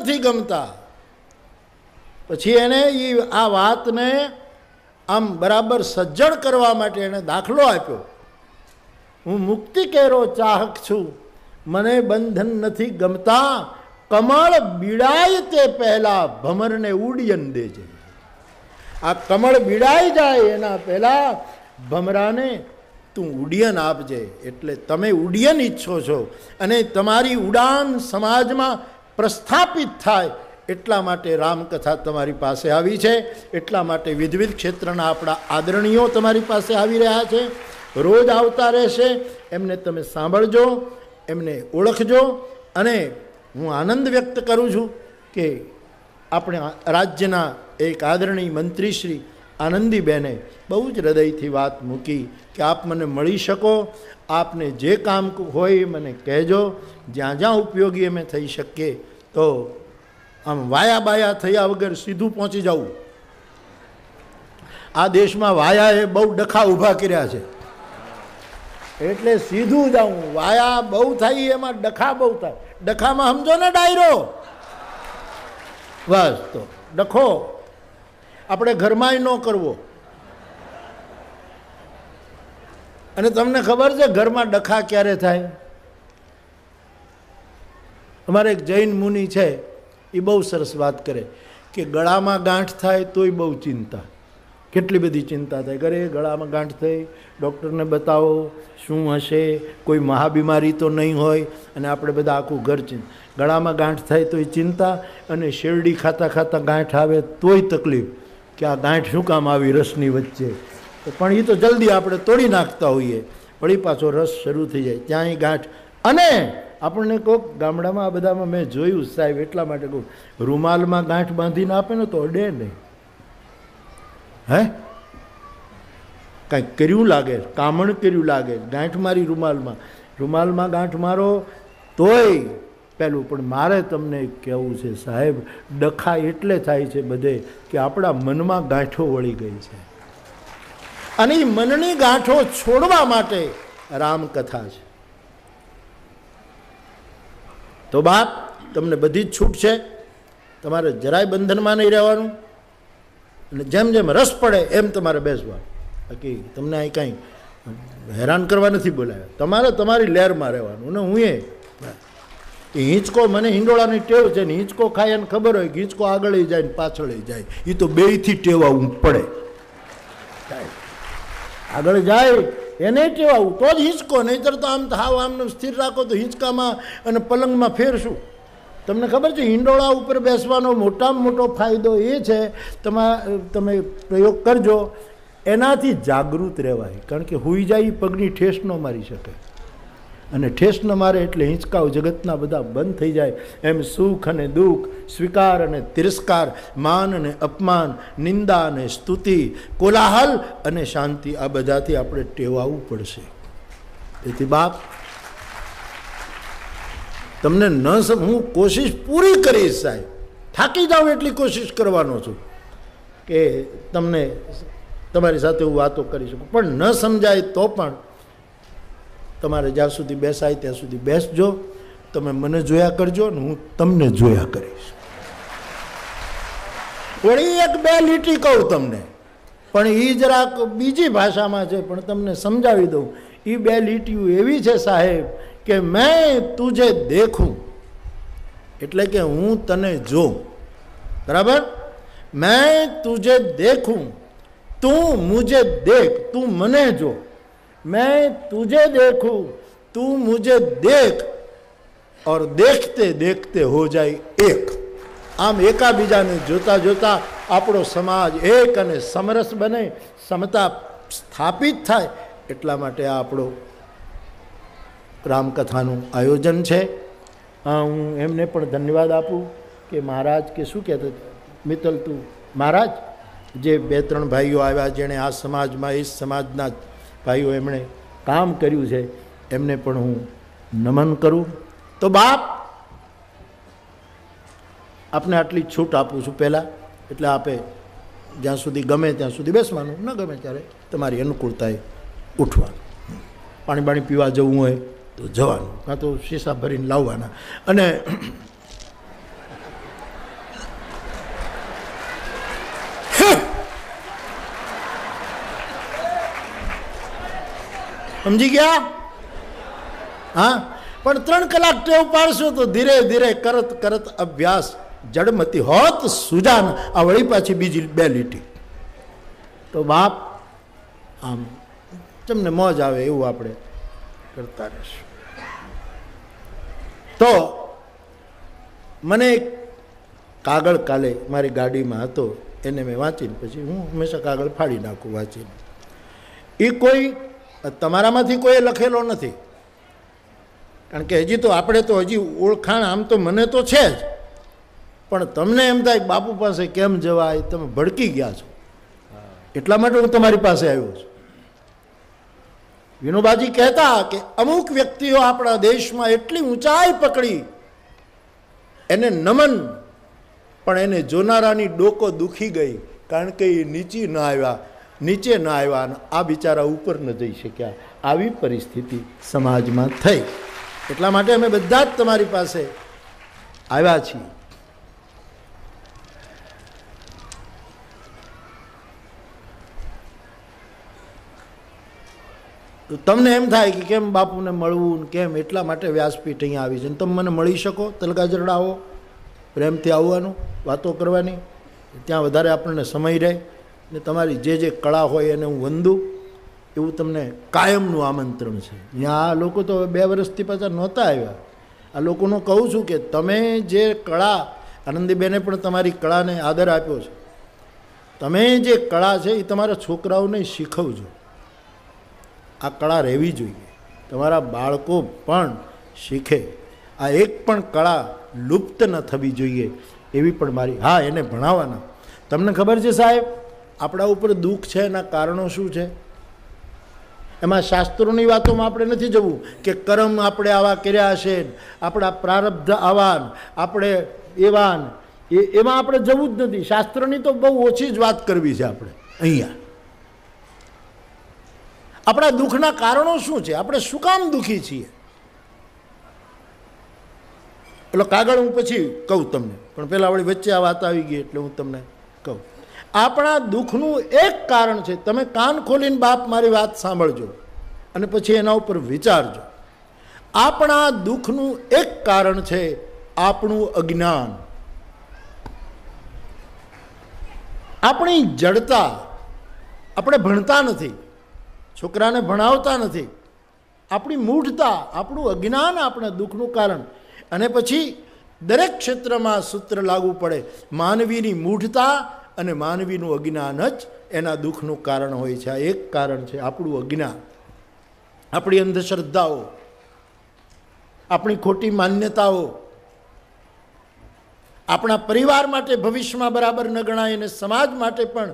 નથી ગમતા. પછી એને આ વાતને આમ બરાબર સજ્જડ કરવા માટે એને દાખલો આપ્યો. હું મુક્તિ કેરો ચાહક છું, મને બંધન નથી ગમતા, કમળ બીડાય તે પહેલા ભમરને ઉડિયન દેજે. આ કમળ બીડાઈ જાય એના પહેલા ભમરાને તું ઉડિયન આપજે. એટલે તમે ઉડિયન ઈચ્છો છો અને તમારી ઉડાન સમાજમાં પ્રસ્થાપિત થાય એટલા માટે રામકથા તમારી પાસે આવી છે. એટલા માટે વિવિધ ક્ષેત્રના આપણા આદરણીયો તમારી પાસે આવી રહ્યા છે, રોજ આવતા રહેશે. એમને તમે સાંભળજો, એમને ઓળખજો. અને હું આનંદ વ્યક્ત કરું છું કે આપણે રાજ્યના એક આદરણીય મંત્રી શ્રી આનંદીબેને બહુ જ હૃદયથી વાત મૂકી કે આપ મને મળી શકો, આપને જે કામ હોય એ મને કહેજો, જ્યાં જ્યાં ઉપયોગી અમે થઈ શકીએ તો આમ વાયા બાયા થયા વગર સીધું પહોંચી જવું. આ દેશમાં વાયાએ બહુ ડખા ઊભા કર્યા છે, એટલે સીધું જાઉં. વાયા બહુ થાય એમાં ડખા બહુ થાય. ડખામાં સમજો ને ડાયરો, બસ. તો ડખો આપણે ઘરમાં ન કરવો. અને તમને ખબર છે ઘરમાં ડખા ક્યારે થાય? અમારે એક જૈન મુનિ છે, એ બહુ સરસ વાત કરે કે ગળામાં ગાંઠ થાય તોય બહુ ચિંતા. કેટલી બધી ચિંતા થાય. ઘરે ગળામાં ગાંઠ થઈ, ડૉક્ટરને બતાવો, શું હશે, કોઈ મહાબીમારી તો નહીં હોય. અને આપણે બધા આખું ઘર ગળામાં ગાંઠ થાય તોય ચિંતા, અને શેરડી ખાતા ખાતા ગાંઠ આવે તોય તકલીફ કે આ ગાંઠ શું કામ આવી રસની વચ્ચે. પણ એ તો જલ્દી આપણે તોડી નાખતા હોઈએ, વળી પાછો રસ શરૂ થઈ જાય ત્યાં ગાંઠ. અને આપણને કોઈક ગામડામાં આ બધામાં મેં જોયું સાહેબ, એટલા માટે કહું, રૂમાલમાં ગાંઠ બાંધીને આપે ને તો અડે નહીં. હે કાંઈક કર્યું લાગે, કામણ કર્યું લાગે, ગાંઠ મારી રૂમાલમાં ગાંઠ મારો તોય પહેલું. પણ મારે તમને કહેવું છે સાહેબ, ડખા એટલે થાય છે બધે કે આપણા મનમાં ગાંઠો વળી ગઈ છે. અને એ મનની ગાંઠો છોડવા માટે રામકથા છે. તો બાપ, તમને બધી જ છૂટ છે, તમારે જરાય બંધનમાં નહીં રહેવાનું. અને જેમ જેમ રસ પડે એમ તમારે બેસવાનું. બાકી તમને અહીં કાંઈ હેરાન કરવા નથી બોલાવ્યા. તમારે તમારી લહેરમાં રહેવાનું. ને હું એ હિંચકો, મને હિંડોળાની ટેવ છે ને, હિંચકો ખાય એને ખબર હોય કે હિંચકો આગળ જાય ને પાછળ જાય. એ તો બેયથી ટેવાવું પડે. આગળ જાય એને ટેવાવું તો જ હિંચકો, નહીંતર તો આમ હાવ આમને સ્થિર રાખો તો હિંચકામાં અને પલંગમાં ફેરશું. તમને ખબર છે હિંડોળા ઉપર બેસવાનો મોટામાં મોટો ફાયદો એ છે, તમે પ્રયોગ કરજો, એનાથી જાગૃત રહેવાય. કારણ કે હુઈ જાય પગની ઠેસ ન મારી શકે, અને ઠેસ ન મારે એટલે હિંચકાઓ જગતના બધા બંધ થઈ જાય. એમ સુખ અને દુઃખ, સ્વીકાર અને તિરસ્કાર, માન અને અપમાન, નિંદા અને સ્તુતિ, કોલાહલ અને શાંતિ, આ બધાથી આપણે ટેવાવું પડશે. તેથી બાપ, તમને હું કોશિશ પૂરી કરીશ સાહેબ, થાકી જાઉં એટલી કોશિશ કરવાનો છું કે તમને તમારી સાથે હું વાતો કરી શકું. પણ ન સમજાય તો પણ તમારે જ્યાં સુધી બેસાય ત્યાં સુધી બેસજો. તમે મને જોયા કરજો ને હું તમને જોયા કરીશ. વળી એક બે લીટી કહું તમને, પણ એ જરાક બીજી ભાષામાં છે, પણ તમને સમજાવી દઉં. એ બે લીટીઓ એવી છે સાહેબ કે મેં તુજે દેખું, એટલે કે હું તને જોઉં. બરાબર? મેં તુજે દેખું, તું મુझे देख, તું મને જો. मैं तुझे देखूं, तू मुझे देख, और देखते देखते हो जाए एक. આમ એકાબીજાને જોતા જોતા આપણો સમાજ એક અને સમરસ બને, સમતા સ્થાપિત થાય. એટલા માટે આ આપણો રામકથાનું આયોજન છે. હું એમને પણ ધન્યવાદ આપું કે મહારાજ, કે શું કહેતો મિત્તલ તું મહારાજ, જે બે ત્રણ ભાઈઓ આવ્યા જેણે આ સમાજમાં, એ સમાજના ભાઈઓ એમણે કામ કર્યું છે, એમને પણ હું નમન કરું. તો બાપ, આપને આટલી છૂટ આપું છું પહેલાં, એટલે આપે જ્યાં સુધી ગમે ત્યાં સુધી બેસવાનું, ન ગમે ત્યારે તમારી અનુકૂળતાએ ઉઠવાનું. પાણી બાણી પીવા જવું હોય તો જવાનું, કાં તો શીશા ભરીને લાવવાના. અને સમજી ગયા? હા, પણ 3 કલાક ટેવ પાડશો તો ધીરે ધીરે કરત કરત અભ્યાસ જડમતી હોત સુજાન. આ વળી પાછી બીજી 2 લીટી. તો બાપ આમ તમને મોજ આવે એવું આપણે કરતા રહીશું. તો મને એક કાગળ કાલે મારી ગાડીમાં હતો, એને મેં વાંચીને પછી હું હંમેશા કાગળ ફાડી નાખું વાંચીને. એ કોઈ તમારામાંથી કોઈ લખેલો નથી, કારણ કે હજી તો આપણે તો હજી ઓળખાણ આમ તો મને તો છે જ, પણ તમને એમ થાય બાપુ પાસે કેમ જવાય, તમે ભડકી ગયા છો, એટલા માટે હું તમારી પાસે આવ્યો છું. વિનોબાજી કહેતા કે અમુક વ્યક્તિઓ આપણા દેશમાં એટલી ઊંચાઈ પકડી, એને નમન, પણ એને જોનારાની ડોકો દુખી ગઈ, કારણ કે એ નીચે ન આવ્યા અને આ બિચારા ઉપર ન જઈ શક્યા. આવી પરિસ્થિતિ સમાજમાં થઈ. એટલા માટે અમે બધા જ તમારી પાસે આવ્યા છીએ. તો તમને એમ થાય કે કેમ બાપુને મળવું ને કેમ, એટલા માટે વ્યાસપીઠ અહીંયા આવી છે. તમે મને મળી શકો, તલગાજરડા આવો, પ્રેમથી આવવાનું, વાતો કરવાની, ત્યાં વધારે આપણને સમય રહે ને તમારી જે કળા હોય એને હું વંદું, એવું તમને કાયમનું આમંત્રણ છે. અહીંયા આ લોકો તો 2 વર્ષથી પાછા નહોતા આવ્યા. આ લોકોનું કહું છું કે તમે જે કળા, આનંદીબેને પણ તમારી કળાને આદર આપ્યો છે, તમે જે કળા છે એ તમારા છોકરાઓને શીખવજો. આ કળા રહેવી જોઈએ, તમારા બાળકો પણ શીખે. આ એક પણ કળા લુપ્ત ન થવી જોઈએ એવી પણ મારી. હા, એને ભણાવવાના. તમને ખબર છે સાહેબ, આપણા ઉપર દુઃખ છે, એના કારણો શું છે? એમાં શાસ્ત્રોની વાતોમાં આપણે નથી જવું કે કર્મ આપણે આવા કર્યા હશે, આપણા પ્રારબ્ધ આવાન, આપણે એવાન, એમાં આપણે જવું જ નથી. શાસ્ત્રની તો બહુ ઓછી જ વાત કરવી છે આપણે અહીંયા. આપણા દુઃખના કારણો શું છે? આપણે શું કામ દુઃખી છીએ? એટલે કાગળ હું પછી કહું તમને, પણ પહેલાં વળી વચ્ચે આ વાત આવી ગઈ એટલે હું તમને કહું. આપણા દુઃખનું એક કારણ છે, તમે કાન ખોલીને બાપ મારી વાત સાંભળજો અને પછી એના ઉપર વિચારજો. આપણા દુઃખનું એક કારણ છે આપણું અજ્ઞાન, આપણી જડતા. આપણે ભણતા નથી, છોકરાને ભણાવતા નથી, આપણી મૂઢતા, આપણું અજ્ઞાન આપણા દુઃખનું કારણ. અને પછી દરેક ક્ષેત્રમાં સૂત્ર લાગુ પડે, માનવીની મૂઢતા અને માનવીનું અજ્ઞાન જ એના દુઃખનું કારણ હોય છે. આ એક કારણ છે આપણું અજ્ઞાન, આપણી અંધશ્રદ્ધાઓ, આપણી ખોટી માન્યતાઓ, આપણા પરિવાર માટે ભવિષ્યમાં બરાબર ન ગણાય અને સમાજ માટે પણ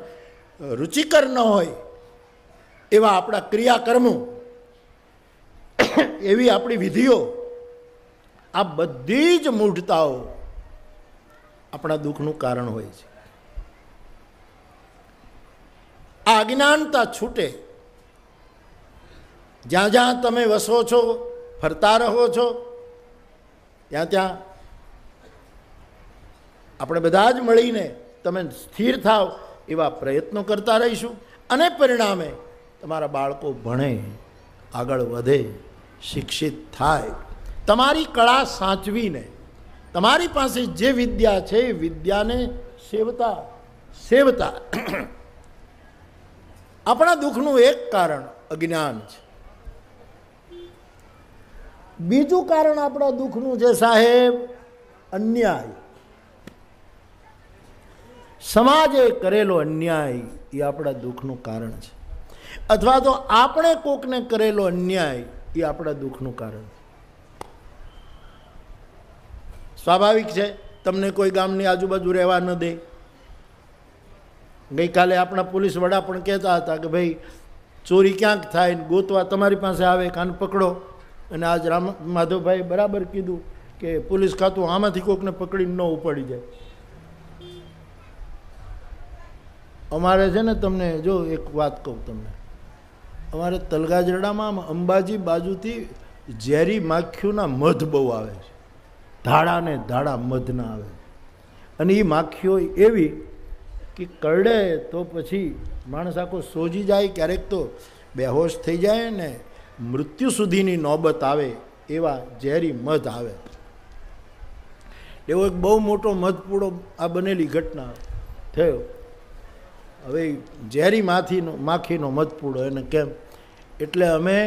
રુચિકર ન હોય એવા આપણા ક્રિયાકર્મો, એવી આપણી વિધિઓ, આ બધી જ મૂઢતાઓ આપણા દુઃખનું કારણ હોય છે. આ અજ્ઞાનતા છૂટે, જ્યાં જ્યાં તમે વસો છો, ફરતા રહો છો, ત્યાં ત્યાં આપણે બધા જ મળીને તમે સ્થિર થાવ એવા પ્રયત્નો કરતા રહીશું. અને પરિણામે તમારા બાળકો ભણે, આગળ વધે, શિક્ષિત થાય. તમારી કળા સાચવીને, તમારી પાસે જે વિદ્યા છે એ વિદ્યાને સેવતા. આપણા દુઃખનું એક કારણ અજ્ઞાન છે. બીજું કારણ આપણા દુઃખનું છે સાહેબ અન્યાય. સમાજે કરેલો અન્યાય એ આપણા દુઃખનું કારણ છે, અથવા તો આપણે કોકને કરેલો અન્યાય એ આપણા દુઃખનું કારણ છે. સ્વાભાવિક છે, તમને કોઈ ગામની આજુબાજુ રહેવા ન દે. ગઈકાલે આપણા પોલીસ વડા પણ કહેતા હતા કે ભાઈ ચોરી ક્યાંક થાય ને ગોતવા તમારી પાસે આવે, કાન પકડો. અને આજ માધવભાઈ બરાબર કીધું કે પોલીસ ખાતું આમાંથી કોકને પકડીને ન ઉપાડી જાય. અમારે છે ને, તમને જો એક વાત કહું તમને, અમારે તલગાજરડામાં અંબાજી બાજુથી ઝેરી માખીઓના મધ બહુ આવે છે. ધાડા ને ધાડા મધના આવે. અને એ માખીઓ એવી કે કરડે તો પછી માણસ આખો સોજી જાય, ક્યારેક તો બેહોશ થઈ જાય ને મૃત્યુ સુધીની નોબત આવે એવા ઝેરી મધ આવે. એવો એક બહુ મોટો મધપૂડો આ બનેલી ઘટના થયો. હવે ઝેરી માખીનો મધપૂડો એને કેમ, એટલે અમે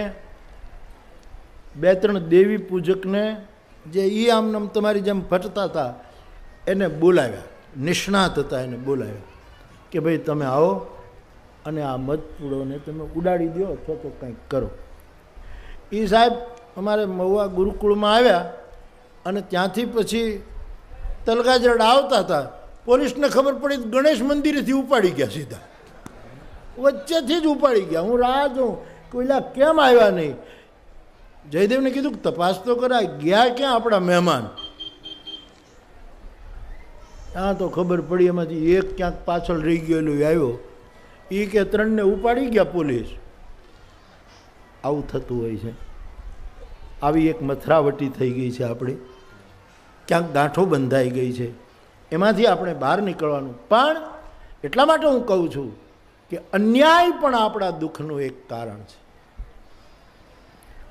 2-3 દેવી પૂજકને જે એ આમ તમારી જેમ ફટતા હતા એને બોલાવ્યા, નિષ્ણાત હતા એને બોલાવ્યા કે ભાઈ તમે આવો અને આ મધપૂડોને તમે ઉડાડી દો અથવા તો કંઈક કરો. એ સાહેબ અમારે મહુવા ગુરુકુળમાં આવ્યા અને ત્યાંથી પછી તલગાજરડા આવતા હતા. પોલીસને ખબર પડી ગણેશ મંદિરેથી ઉપાડી ગયા, સીધા વચ્ચેથી જ ઉપાડી ગયા. હું રાહ જોઉં કોઈલા કેમ આવ્યા નહીં. જયદેવને કીધું કે તપાસ તો કરાય, ગયા ક્યાં આપણા મહેમાન? ત્યાં તો ખબર પડી એમાંથી એક ક્યાંક પાછળ રહી ગયેલો આવ્યો. એ કે 3ને ઉપાડી ગયા પોલીસ. આવું થતું હોય છે. આવી એક મથરાવટી થઈ ગઈ છે આપણી, ક્યાંક ગાંઠો બંધાઈ ગઈ છે. એમાંથી આપણે બહાર નીકળવાનું. પણ એટલા માટે હું કહું છું કે અન્યાય પણ આપણા દુઃખનું એક કારણ છે.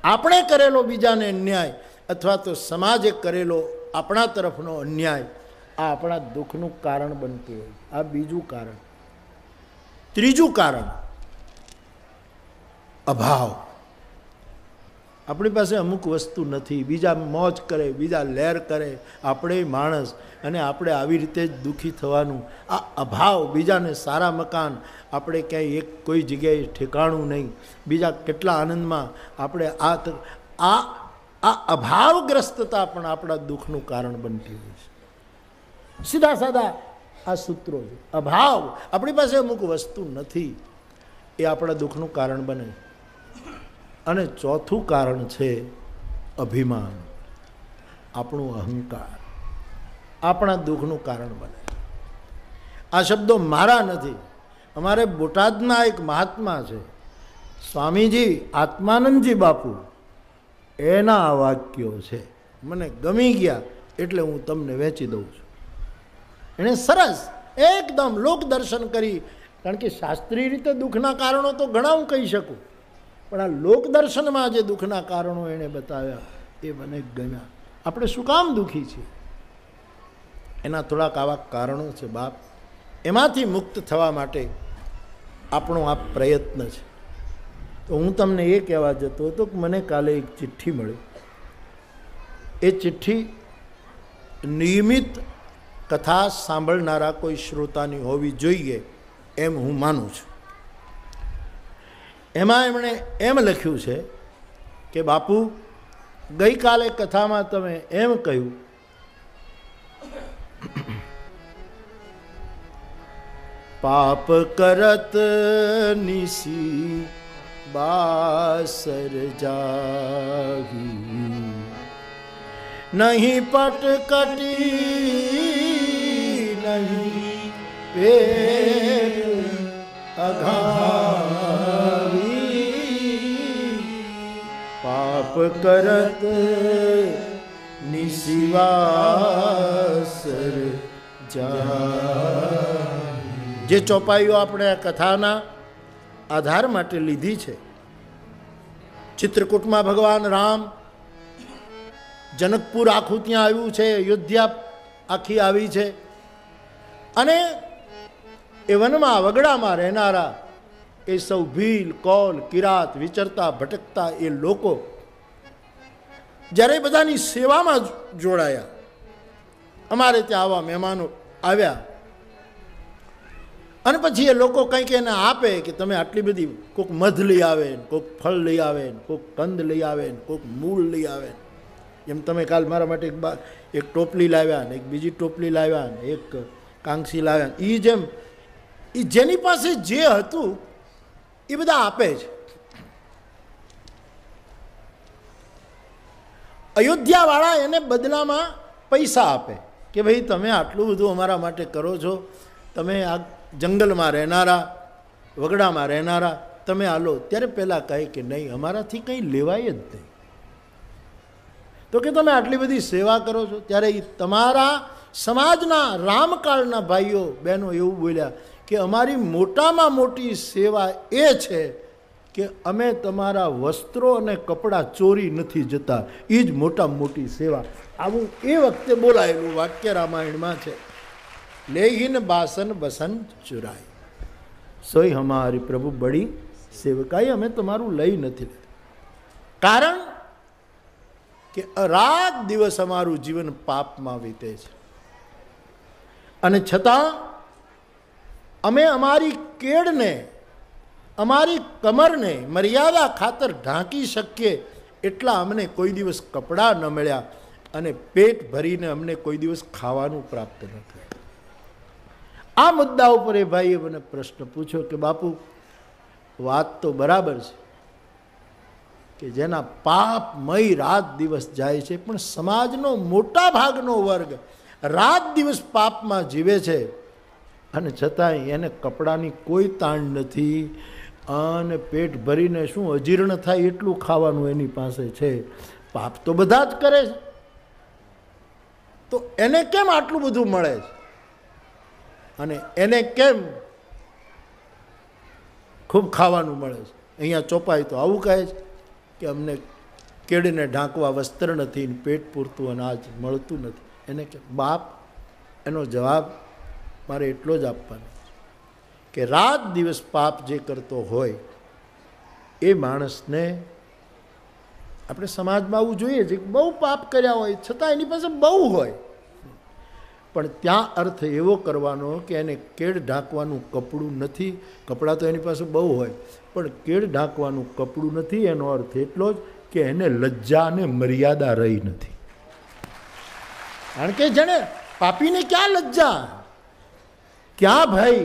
આપણે કરેલો બીજાને અન્યાય અથવા તો સમાજે કરેલો આપણા તરફનો અન્યાય આ આપણા દુઃખનું કારણ બનતું હોય. આ બીજું કારણ. ત્રીજું કારણ અભાવ. આપણી પાસે અમુક વસ્તુ નથી, બીજા મોજ કરે, બીજા લહેર કરે, આપણે માણસ, અને આપણે આવી રીતે જ દુઃખી થવાનું. આ અભાવ, બીજાને સારા મકાન, આપણે ક્યાંય એક કોઈ જગ્યાએ ઠેકાણું નહીં, બીજા કેટલા આનંદમાં, આપણે આ અભાવગ્રસ્તતા પણ આપણા દુઃખનું કારણ બનતી હોય છે. સીધા સાદા આ સૂત્રો છે. અભાવ, આપણી પાસે અમુક વસ્તુ નથી, એ આપણા દુઃખનું કારણ બને. અને ચોથું કારણ છે અભિમાન, આપણું અહંકાર, આપણા દુઃખનું કારણ બને. આ શબ્દો મારા નથી, અમારે બોટાદના એક મહાત્મા છે સ્વામીજી આત્માનંદજી બાપુ, એના આ વાક્યો છે. મને ગમી ગયા એટલે હું તમને વેચી દઉં છું. એણે સરસ એકદમ લોકદર્શન કરી, કારણ કે શાસ્ત્રીય રીતે દુઃખના કારણો તો ઘણા હું કહી શકું, પણ આ લોકદર્શનમાં જે દુઃખના કારણો એણે બતાવ્યા એ મને ગમ્યા. આપણે શું કામ દુઃખી છીએ એના થોડાક આવા કારણો છે બાપ. એમાંથી મુક્ત થવા માટે આપણો આ પ્રયત્ન છે. તો હું તમને એ કહેવા જતો હતો કે મને કાલે એક ચિઠ્ઠી મળી. એ ચિઠ્ઠી નિયમિત કથા સાંભળનારા કોઈ શ્રોતાની હોવી જોઈએ એમ હું માનું છું. એમાં એમણે એમ લખ્યું છે કે બાપુ, ગઈકાલે કથામાં તમે એમ કહ્યું પાપ કરત નિશી બાસર જાહી, નહીં પટકટી નહીં પેટ અઘાવી, પાપ કરત નિશિવાસર જાહી. જે ચોપાઈઓ આપણે આ કથાના આધાર માટે લીધી છે, ચિત્રકૂટમાં ભગવાન રામ, જનકપુર આખું ત્યાં આવ્યું છે, અયોધ્યા આખી આવી છે, અને એ વનમાં વગડામાં રહેનારા એ સૌ ભીલ, કોલ, કિરાત, વિચરતા ભટકતા એ લોકો જ્યારે બધાની સેવામાં જોડાયા, અમારે ત્યાં આવા મહેમાનો આવ્યા, અને પછી એ લોકો કંઈક એને આપે કે તમે આટલી બધી, કોઈક મધ લઈ આવે, કોઈક ફળ લઈ આવે, કોઈક કંદ લઈ આવે, કોઈક મૂળ લઈ આવે. એમ તમે કાલ મારા માટે એક ટોપલી લાવ્યા ને એક બીજી ટોપલી લાવ્યા ને એક કાંગસી લાવ્યા. એ જેમ એ જેની પાસે જે હતું એ બધા આપે છે. અયોધ્યાવાળા એને બદલામાં પૈસા આપે કે ભાઈ તમે આટલું બધું અમારા માટે કરો છો, તમે આ જંગલમાં રહેનારા, વગડામાં રહેનારા, તમે આલો. ત્યારે પહેલાં કહે કે નહીં, અમારાથી કંઈ લેવાય જ નહીં. તો કે તમે આટલી બધી સેવા કરો છો, ત્યારે એ તમારા સમાજના રામકાળના ભાઈઓ બહેનો એવું બોલ્યા કે અમારી મોટામાં મોટી સેવા એ છે કે અમે તમારા વસ્ત્રો અને કપડાં ચોરી નથી જતા, એ જ મોટામાં મોટી સેવા. આવું એ વખતે બોલાયેલું વાક્ય રામાયણમાં છે. લેહિન બાસન બસન ચુરાઈ સોય હમારી પ્રભુ બડી સેવકાઈ, અમે તમારું લઈ નથી લેતા. કારણ કે રાત દિવસ અમારું જીવન પાપમાં વીતે છે, અને છતાં અમે અમારી કેડને, અમારી કમરને મર્યાદા ખાતર ઢાંકી શકીએ એટલા અમને કોઈ દિવસ કપડાં ન મળ્યા, અને પેટ ભરીને અમને કોઈ દિવસ ખાવાનું પ્રાપ્ત ન થયું. આ મુદ્દા ઉપર એ ભાઈએ મને પ્રશ્ન પૂછ્યો કે બાપુ, વાત તો બરાબર છે કે જેના પાપમય રાત દિવસ જાય છે, પણ સમાજનો મોટા ભાગનો વર્ગ રાત દિવસ પાપમાં જીવે છે, અને છતાંય એને કપડાની કોઈ તાણ નથી, અને પેટ ભરીને શું અજીર્ણ થાય એટલું ખાવાનું એની પાસે છે. પાપ તો બધા જ કરે છે, તો એને કેમ આટલું બધું મળે છે, અને એને કેમ ખૂબ ખાવાનું મળે છે? અહીંયા ચોપાઈ તો આવું કહે છે કે અમને કેડીને ઢાંકવા વસ્ત્ર નથી, પેટ પૂરતું અનાજ મળતું નથી. એને કે બાપ, એનો જવાબ મારે એટલો જ આપવાનો કે રાત દિવસ પાપ જે કરતો હોય એ માણસને આપણે સમાજમાં આવું જોઈએ છે કે બહુ પાપ કર્યા હોય છતાં એની પાસે બહુ હોય, પણ ત્યાં અર્થ એવો કરવાનો કે એને કેડ ઢાંકવાનું કપડું નથી. કપડાં તો એની પાસે બહુ હોય, પણ કેડ ઢાંકવાનું કપડું નથી. એનો અર્થ એટલો જ કે એને લજ્જા અને મર્યાદા રહી નથી. કારણ કે જેને પાપીને ક્યાં લજ્જા, ક્યાં ભાઈ,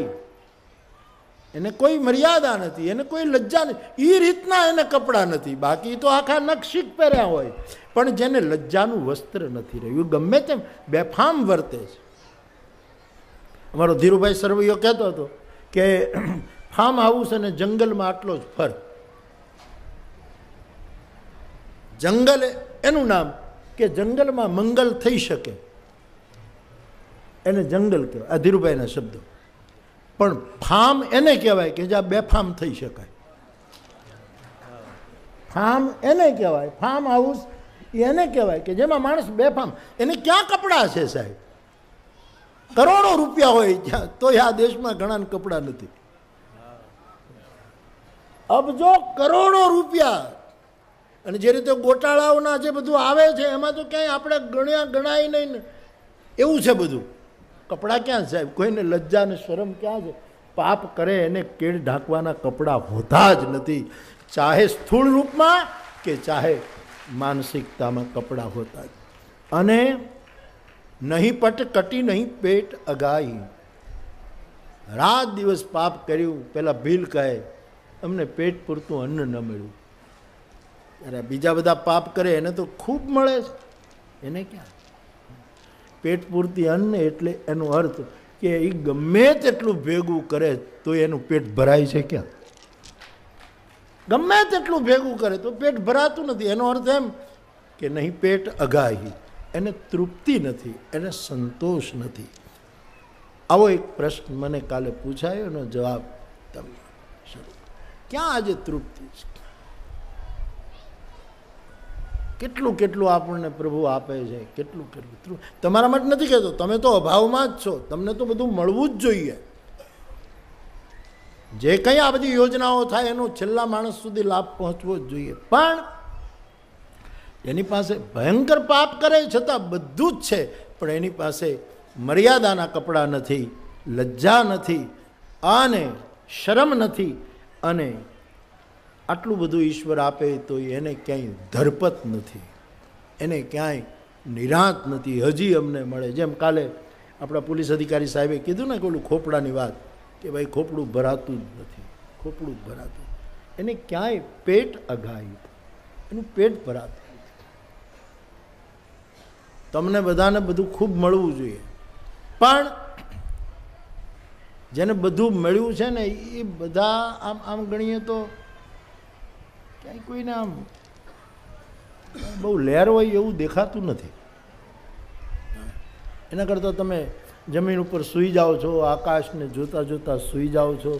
એને કોઈ મર્યાદા નથી, એને કોઈ લજ્જા નથી, એ રીતના એને કપડાં નથી. બાકી તો આખા નકશીક પહેર્યા હોય, પણ જેને લજ્જાનું વસ્ત્ર નથી રહ્યું, ગમે તેમ બેફામ વર્તે છે. અમારો ધીરુભાઈ સરવૈયો કહેતો હતો કે ફાર્મ હાઉસ અને જંગલમાં આટલો જ ફરક. જંગલ એનું નામ કે જંગલમાં મંગલ થઈ શકે, એને જંગલ કહેવાય, આ ધીરુભાઈના શબ્દો. પણ ફાર્મ એને કહેવાય કે જ્યાં બેફામ થઈ શકાય. ફાર્મ એને કહેવાય, ફાર્મ હાઉસ એને કહેવાય કે જેમાં માણસ બેફામ. એને ક્યાં કપડાં છે સાહેબ? કરોડો રૂપિયા હોય ત્યાં તો આ દેશમાં ઘણા કપડાં નથી. અબજો કરોડો રૂપિયા, અને જે રીતે ગોટાળાઓના જે બધું આવે છે એમાં તો ક્યાંય આપણે ગણાય નહીં ને એવું છે બધું. કપડાં ક્યાં સાહેબ? કોઈને લજ્જા ને શરમ ક્યાં છે? પાપ કરે એને કેડ ઢાંકવાના કપડાં હોતા જ નથી, ચાહે સ્થૂળ રૂપમાં કે ચાહે માનસિકતામાં કપડાં હોતા જ. અને નહીં પટ કટી નહીં પેટ અગાઈ. રાત દિવસ પાપ કર્યું, પેલા ભીલ કહે અમને પેટ પૂરતું અન્ન ન મળ્યું. અરે બીજા બધા પાપ કરે એને તો ખૂબ મળે છે, એને ક્યાં? પેટ પૂરતી અન્ન એટલે એનો અર્થ કે એ ગમે તેટલું ભેગું કરે તો એનું પેટ ભરાય છે ક્યાં? ગમે તેટલું ભેગું કરે તો પેટ ભરાતું નથી. એનો અર્થ એમ કે નહીં પેટ અગાહી, એને તૃપ્તિ નથી, એને સંતોષ નથી. આવો એક પ્રશ્ન મને કાલે પૂછાયો, એનો જવાબ તમને શરૂ. ક્યાં આજે તૃપ્તિ છે? કેટલું કેટલું આપણને પ્રભુ આપે છે, કેટલું કેટલું. તમારા માટે નથી કહેતો, તમે તો અભાવમાં જ છો, તમને તો બધું મળવું જ જોઈએ. જે કંઈ આ બધી યોજનાઓ થાય એનો છેલ્લા માણસ સુધી લાભ પહોંચવો જ જોઈએ. પણ એની પાસે ભયંકર પાપ કરે છતાં બધું જ છે, પણ એની પાસે મર્યાદાના કપડાં નથી, લજ્જા નથી, અને શરમ નથી, અને આટલું બધું ઈશ્વર આપે તો એને ક્યાંય ધરપત નથી, એને ક્યાંય નિરાંત નથી. હજી અમને મળે. જેમ કાલે આપણા પોલીસ અધિકારી સાહેબે કીધું ને કે ઓલું ખોપડાની વાત, કે ભાઈ ખોપડું ભરાતું જ નથી, ખોપડું જ ભરાતું. એને ક્યાંય પેટ અઘાયું, એનું પેટ ભરાતું. તમને બધાને બધું ખૂબ મળવું જોઈએ, પણ જેને બધું મળ્યું છે ને એ બધા આમ આમ ગણીએ તો ક્યાંય કોઈને આમ બહુ લહેર હોય એવું દેખાતું નથી. એના કરતાં તમે જમીન ઉપર સૂઈ જાઓ છો, આકાશને જોતા જોતા સૂઈ જાઓ છો,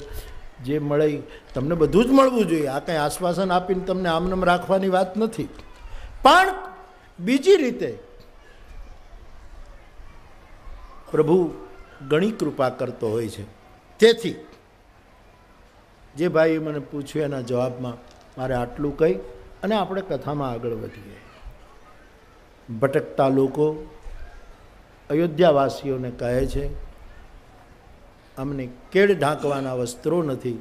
જે મળે તમને બધું જ મળવું જોઈએ. આ કંઈ આશ્વાસન આપીને તમને આમનામ રાખવાની વાત નથી, પણ બીજી રીતે પ્રભુ ઘણી કૃપા કરતો હોય છે. તેથી જે ભાઈએ મને પૂછ્યું એના જવાબમાં મારે આટલું કહી અને આપણે કથામાં આગળ વધીએ. ભટકતા લોકો અયોધ્યાવાસીઓને કહે છે, અમને કેડ ઢાંકવાના વસ્ત્રો નથી,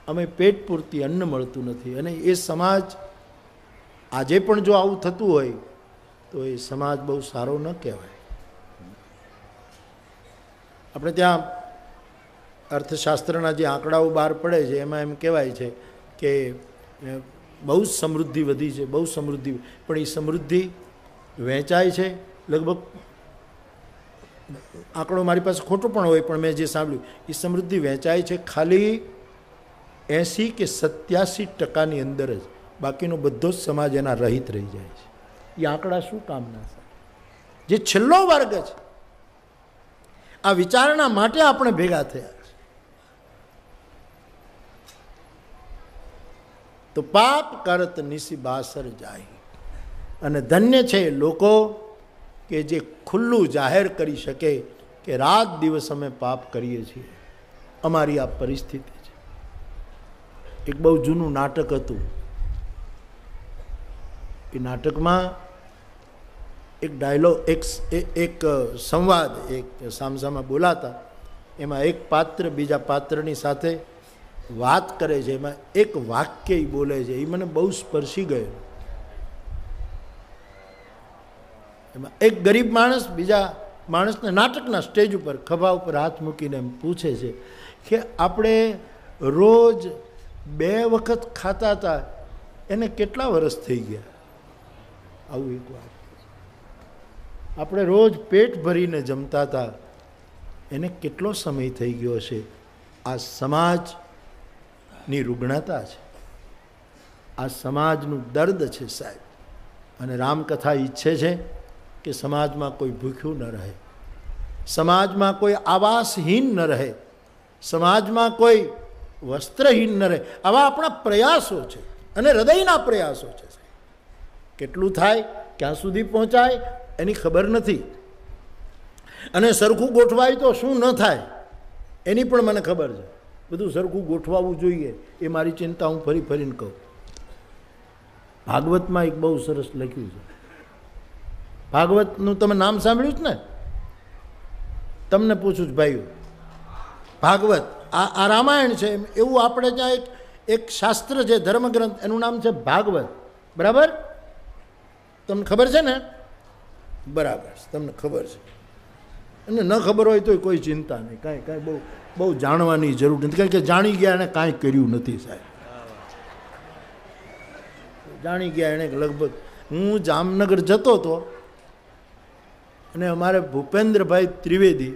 અમે પેટ પૂરતી અન્ન મળતું નથી. અને એ સમાજ આજે પણ જો આવું થતું હોય તો એ સમાજ બહુ સારો ન કહેવાય. આપણે ત્યાં અર્થશાસ્ત્રના જે આંકડાઓ બહાર પડે છે એમાં એમ કહેવાય છે કે બહુ જ સમૃદ્ધિ વધી છે, બહુ સમૃદ્ધિ, પણ એ સમૃદ્ધિ વહેંચાય છે લગભગ, આંકડો મારી પાસે ખોટો પણ હોય પણ મેં જે સાંભળ્યું એ સમૃદ્ધિ વહેંચાય છે ખાલી 80 કે 87% અંદર જ, બાકીનો બધો જ સમાજ એના રહિત રહી જાય છે. એ આંકડા શું કામના છે? જે છેલ્લો વર્ગ છે, આ વિચારણા માટે આપણે ભેગા થયા છે. તો પાપ કરત નિશી બાસર જાય, અને ધન્ય છે લોકો કે જે ખુલ્લું જાહેર કરી શકે કે રાત દિવસ અમે પાપ કરીએ છીએ, અમારી આ પરિસ્થિતિ છે. એક બહુ જૂનું નાટક હતું. એ નાટકમાં એક ડાયલોગ, એક સંવાદ, એક સામસામા બોલાતા, એમાં એક પાત્ર બીજા પાત્રની સાથે વાત કરે છે. એમાં એક વાક્ય એ બોલે છે, એ મને બહુ સ્પર્શી ગયો. એમાં એક ગરીબ માણસ બીજા માણસને નાટકના સ્ટેજ ઉપર ખભા ઉપર હાથ મૂકીને એમ પૂછે છે કે આપણે રોજ 2 વખત ખાતા હતા એને કેટલા વર્ષ થઈ ગયા? આવું એક વાત. આપણે રોજ પેટ ભરીને જમતા હતા એને કેટલો સમય થઈ ગયો હશે? આ સમાજની રુગ્ણતા છે, આ સમાજનું દર્દ છે સાહેબ. અને રામકથા ઈચ્છે છે કે સમાજમાં કોઈ ભૂખ્યું ન રહે, સમાજમાં કોઈ આવાસહીન ન રહે, સમાજમાં કોઈ વસ્ત્રહીન ન રહે. આવા આપણા પ્રયાસો છે અને હૃદયના પ્રયાસો છે. કેટલું થાય, ક્યાં સુધી પહોંચાય એની ખબર નથી, અને સરખું ગોઠવાય તો શું ન થાય એની પણ મને ખબર છે. બધું સરખું ગોઠવાવું જોઈએ એ મારી ચિંતા હું ફરી ફરીને કહું. ભાગવતમાં એક બહુ સરસ લખ્યું છે. ભાગવતનું તમે નામ સાંભળ્યું છે ને? તમને પૂછું છું ભાઈઓ, ભાગવત આ રામાયણ છે એવું આપણે ત્યાં એક શાસ્ત્ર છે, ધર્મગ્રંથ, એનું નામ છે ભાગવત. બરાબર? તમને ખબર છે ને? બરાબર, તમને ખબર છે. અને ન ખબર હોય તો કોઈ ચિંતા નહીં, કાંઈ બહુ જાણવાની જરૂર નથી, કારણ કે જાણી ગયા એને કાંઈ કર્યું નથી સાહેબ. જાણી ગયા એણે લગભગ. હું જામનગર જતો હતો અને અમારે ભૂપેન્દ્રભાઈ ત્રિવેદી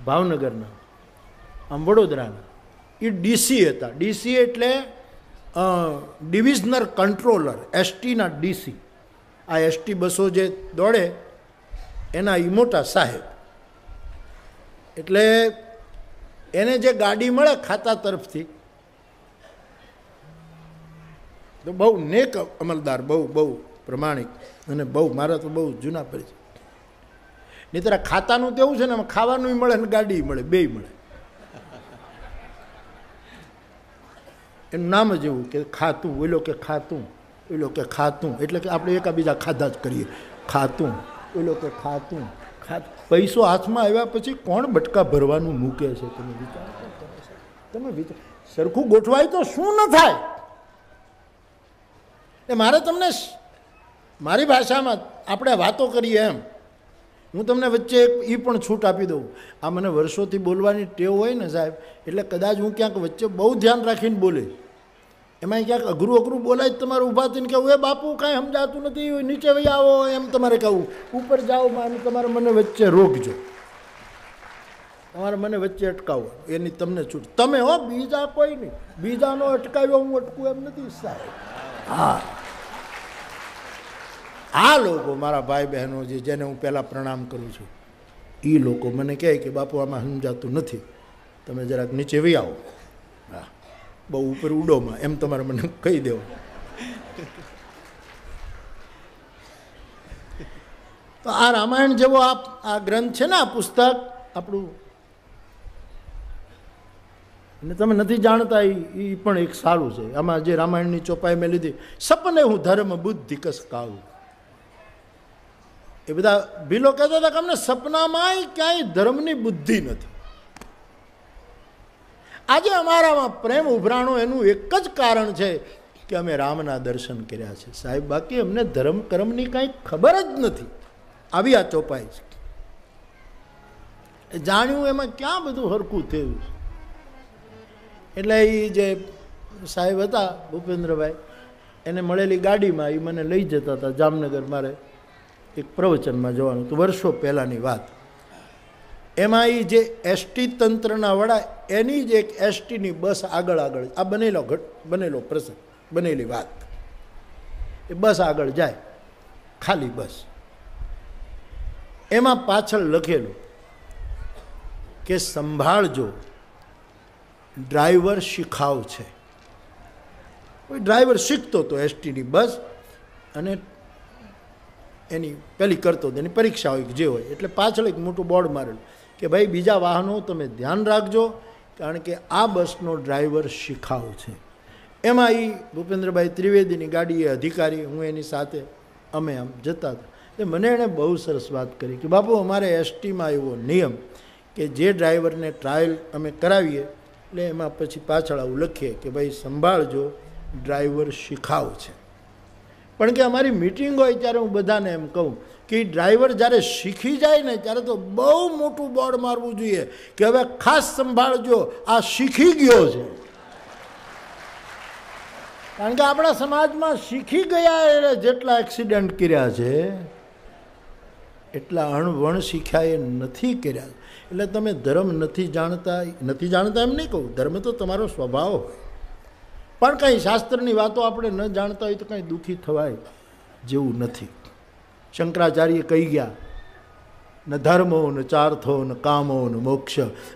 ભાવનગરના, આમ વડોદરાના, એ ડીસી હતા. ડીસી એટલે ડિવિઝનલ કંટ્રોલર, એસટીના ડીસી. આ એસટી બસો જે દોડે એના એ મોટા સાહેબ. એટલે એને જે ગાડી મળે ખાતા તરફથી તો બહુ નેક અમલદાર, બહુ પ્રમાણિક, અને બહુ મારા તો બહુ જૂના પરિચય. નહીંતર ખાતાનું તો એવું છે ને, ખાવાનું મળે ને ગાડી મળે, બેય મળે. એનું નામ જ એવું કે ખાતું. ઓલો કે ખાતું, ઓલો કે ખાતું, એટલે કે આપણે એકાબીજા ખાધા જ કરીએ. ખાતું, ઓલો કે ખાતું. પૈસો હાથમાં આવ્યા પછી કોણ બટકા ભરવાનું મૂકે છે? તમે વિચાર કરો. તમે વિચાર, સરખું ગોઠવાય તો શું ન થાય? એ મારે તમને મારી ભાષામાં આપણે વાતો કરીએ એમ. હું તમને વચ્ચે એ પણ છૂટ આપી દઉં. આ મને વર્ષોથી બોલવાની ટેવ હોય ને સાહેબ, એટલે કદાચ હું ક્યાંક વચ્ચે બહુ ધ્યાન રાખીને બોલે, એમાં ક્યાંક અઘરું બોલાય તમારે ઊભા થઈને કહેવું, એ બાપુ કાંઈ સમજાતું નથી, નીચે વહી આવો, એમ તમારે કહું. ઉપર જાઓ માને, તમારે મને વચ્ચે રોકજો, તમારે મને વચ્ચે અટકાવો, એની તમને છૂટ. તમે હો, બીજા કોઈ નહીં. બીજાનો અટકાવ્યો હું અટકું એમ નથી સાહેબ. હા, આ લોકો મારા ભાઈ બહેનો છે જેને હું પહેલાં પ્રણામ કરું છું, એ લોકો મને કહે કે બાપુ આમાં સમજાતું નથી. તમે જરાક નીચે વી આવો. હા, બહુ ઉપર ઉડોમાં એમ તમારે મને કહી દેવું. તો આ રામાયણ જેવો આ ગ્રંથ છે ને, આ પુસ્તક આપણું, અને તમે નથી જાણતા એ પણ એક સારું છે. આમાં જે રામાયણની ચોપાઈ મેં લીધી, સપને હું ધર્મ બુદ્ધિ કસ કાવું, એ બધા ભીલો કહેતા હતા કે અમને સપનામાં ક્યાંય ધર્મની બુદ્ધિ નથી. આજે અમારામાં પ્રેમ ઉભરાણો એનું એક જ કારણ છે કે અમે રામના દર્શન કર્યા છે સાહેબ. બાકી અમને ધર્મ કર્મની કાંઈ ખબર જ નથી. આવી આ ચોપાઈ છે. જાણ્યું એમાં ક્યાં બધું હરખું થયું. એટલે એ જે સાહેબ હતા ભૂપેન્દ્રભાઈ, એને મળેલી ગાડીમાં એ મને લઈ જતા હતા જામનગર. મારે એક પ્રવચનમાં જવાનું હતું, વર્ષો પહેલાંની વાત. એમાં એ જે એસટી તંત્રના વડા, એની જ એક એસટીની બસ આગળ આ બનેલો પ્રસંગ, બનેલી વાત. એ બસ આગળ જાય, ખાલી બસ. એમાં પાછળ લખેલું કે સંભાળજો, ડ્રાઈવર શીખાવ છે. કોઈ ડ્રાઈવર શીખતો હતો એસટીની બસ, અને એની પેલી કરતો હતો, એની પરીક્ષા હોય જે હોય. એટલે પાછળ એક મોટું બોર્ડ મારેલું કે ભાઈ બીજા વાહનો તમે ધ્યાન રાખજો, કારણ કે આ બસનો ડ્રાઈવર શીખાવ છે. એમાં એ ભૂપેન્દ્રભાઈ ત્રિવેદીની ગાડીએ અધિકારી, હું એની સાથે, અમે આમ જતા હતા. એટલે મને એણે બહુ સરસ વાત કરી કે બાપુ અમારે એસટીમાં એવો નિયમ કે જે ડ્રાઈવરને ટ્રાયલ અમે કરાવીએ એટલે એમાં પછી પાછળ આવું લખીએ કે ભાઈ સંભાળજો, ડ્રાઈવર શીખાવ છે. પણ કે અમારી મિટિંગ હોય ત્યારે હું બધાને એમ કહું કે ડ્રાઈવર જ્યારે શીખી જાય ને ત્યારે તો બહુ મોટું બોર્ડ મારવું જોઈએ કે હવે ખાસ સંભાળજો, આ શીખી ગયો છે. કારણ કે આપણા સમાજમાં શીખી ગયા એટલે જેટલા એક્સિડન્ટ કર્યા છે એટલા અણવણ શીખ્યા એ નથી કર્યા. એટલે તમે ધર્મ નથી જાણતા એમ નહીં કહું, ધર્મ તો તમારો સ્વભાવ હોય, પણ કંઈ શાસ્ત્રની વાતો આપણે ન જાણતા હોય તો કંઈ દુઃખી થવાય જેવું નથી. શંકરાચાર્ય કહી ગયા, ન ધર્મો ન ચાર્થો ન કામો ન મોક્ષ.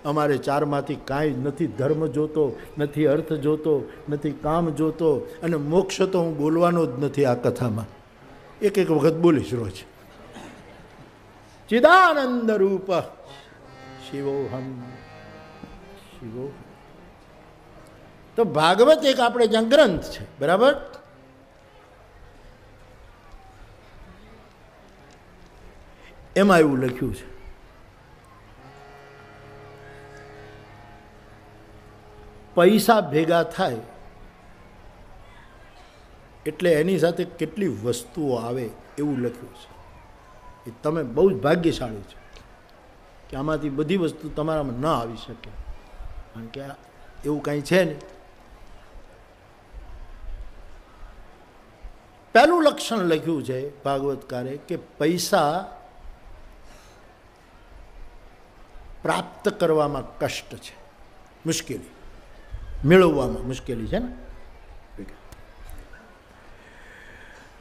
અમારે ચારમાંથી કાંઈ નથી ધર્મ જોતો, નથી અર્થ જોતો, નથી કામ જોતો, અને મોક્ષ તો હું બોલવાનો જ નથી આ કથામાં. એક વખત બોલીશ રોજ. ચિદાનંદ રૂપ શિવોહમ શિવો. તો ભાગવત એક આપણે જ્યાં ગ્રંથ છે, બરાબર. એમાં એવું લખ્યું છે પૈસા ભેગા થાય એટલે એની સાથે કેટલી વસ્તુઓ આવે એવું લખ્યું છે. એ તમે બહુ જ ભાગ્યશાળી છો કે આમાંથી બધી વસ્તુ તમારામાં ન આવી શકે, કારણ કે એવું કાંઈ છે નહીં. પહેલું લક્ષણ લખ્યું છે ભાગવતકારે કે પૈસા પ્રાપ્ત કરવામાં કષ્ટ છે, મુશ્કેલી, મેળવવામાં મુશ્કેલી છે ને.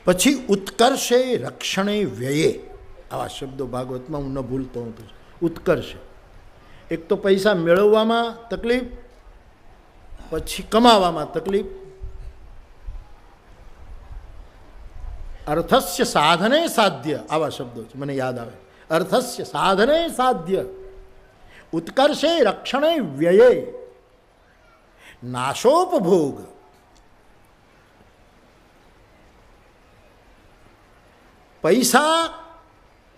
પછી ઉત્કર્ષે રક્ષણે વ્યયે, આવા શબ્દો ભાગવતમાં હું ન ભૂલતો હું તો. ઉત્કર્ષ, એક તો પૈસા મેળવવામાં તકલીફ, પછી કમાવામાં તકલીફ. અર્થસ્ય સાધને સાધ્ય, આવા શબ્દો છે મને યાદ આવે. અર્થસ્ય સાધને સાધ્ય, ઉત્કર્ષે રક્ષણે વ્યયે, નાશોપભોગ. પૈસા,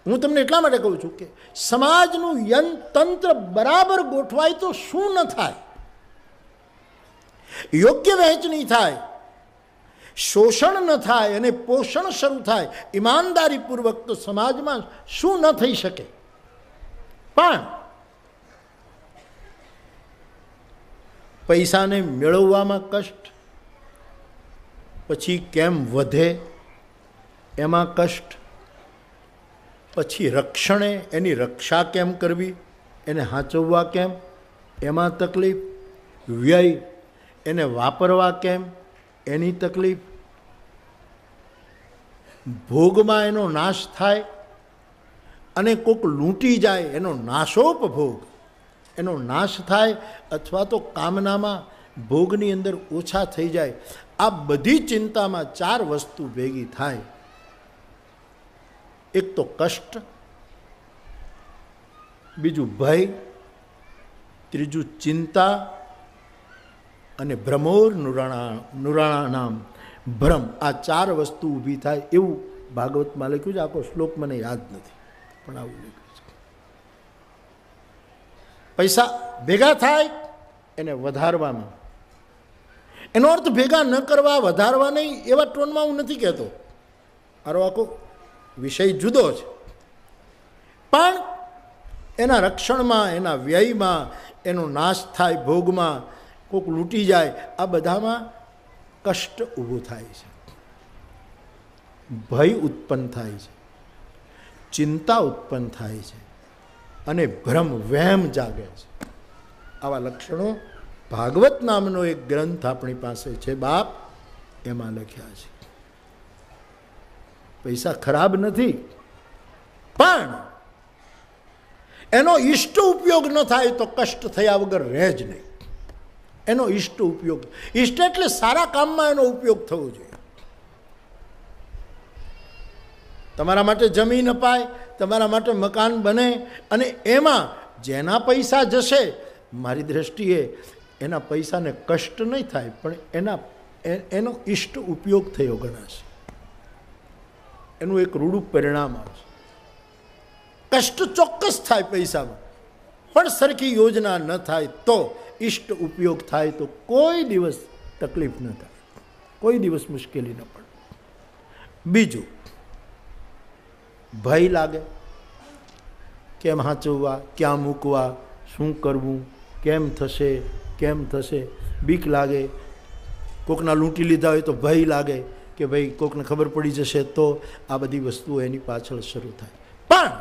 હું તમને એટલા માટે કહું છું કે સમાજનું તંત્ર બરાબર ગોઠવાય તો શું ન થાય, યોગ્ય વહેંચણી થાય, શોષણ ન થાય અને પોષણ શરૂ થાય ઈમાનદારીપૂર્વક, તો સમાજમાં શું ન થઈ શકે. પણ પૈસાને મેળવવામાં કષ્ટ, પછી કેમ વધે એમાં કષ્ટ, પછી રક્ષણે એની રક્ષા કેમ કરવી, એને હાંચવવા કેમ એમાં તકલીફ, વ્યય એને વાપરવા કેમ એની તકલીફ, ભોગમાં એનો નાશ થાય અને કોક લૂંટી જાય એનો નાશોપભોગ, એનો નાશ થાય અથવા તો કામનામાં ભોગની અંદર ઓછા થઈ જાય. આ બધી ચિંતામાં 4 વસ્તુ ભેગી થાય. એક તો કષ્ટ, બીજું ભય, ત્રીજું ચિંતા અને ભ્રમોર નુરાણાનામ ભ્રમ. આ 4 વસ્તુ ઊભી થાય એવું ભાગવતમાં લખ્યું છે. આખો શ્લોક મને યાદ નથી, પણ આવું લખ્યું છે. પૈસા ભેગા થાય એને વધારવામાં, એનો અર્થ ભેગા ન કરવા, વધારવા નહીં એવા ટોનમાં હું નથી કહેતો. મારો આખો વિષય જુદો છે. પણ એના રક્ષણમાં, એના વ્યયમાં, એનો નાશ થાય ભોગમાં, કોઈક લૂંટી જાય, આ બધામાં કષ્ટ ઊભું થાય છે, ભય ઉત્પન્ન થાય છે, ચિંતા ઉત્પન્ન થાય છે અને ભ્રમ વહેમ જાગે છે. આવા લક્ષણો ભાગવત નામનો એક ગ્રંથ આપણી પાસે છે બાપ, એમાં લખ્યા છે. પૈસા ખરાબ નથી, પણ એનો ઈષ્ટ ઉપયોગ ન થાય તો કષ્ટ થયા વગર રહે જ નહીં. એનો ઈષ્ટ ઉપયોગ, ઈષ્ટ એટલે સારા કામમાં એનો ઉપયોગ થવો જોઈએ. તમારા માટે જમીન અપાય, તમારા માટે મકાન બને, અને એમાં જેના પૈસા જશે, મારી દ્રષ્ટિએ એના પૈસાને કષ્ટ નહીં થાય, પણ એનો ઈષ્ટ ઉપયોગ થયો ગણાશે. એનું એક રૂડું પરિણામ આવશે. કષ્ટ ચોક્કસ થાય પૈસામાં, પણ સરખી યોજના ન થાય તો ઈષ્ટ ઉપયોગ થાય તો કોઈ દિવસ તકલીફ ન થાય, કોઈ દિવસ મુશ્કેલી ન પડે. બીજું, ભય લાગે. કેમ હાંચવવા, ક્યાં મૂકવા, શું કરવું, કેમ થશે, બીક લાગે. કોકના લૂંટી લીધા હોય તો ભય લાગે કે ભાઈ કોકને ખબર પડી જશે તો. આ બધી વસ્તુઓ એની પાછળ શરૂ થાય. પણ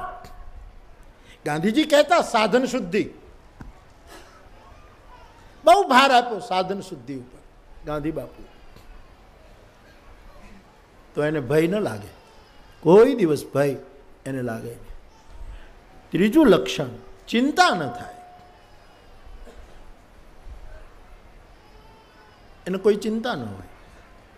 ગાંધીજી કહેતા સાધન શુદ્ધિ, બહુ ભાર આપ્યો સાધન શુદ્ધિ ઉપર ગાંધી બાપુ, તો એને ભય ન લાગે, કોઈ દિવસ ભય એને લાગે નહીં. ત્રીજું લક્ષણ, ચિંતા ન થાય. એને કોઈ ચિંતા ન હોય.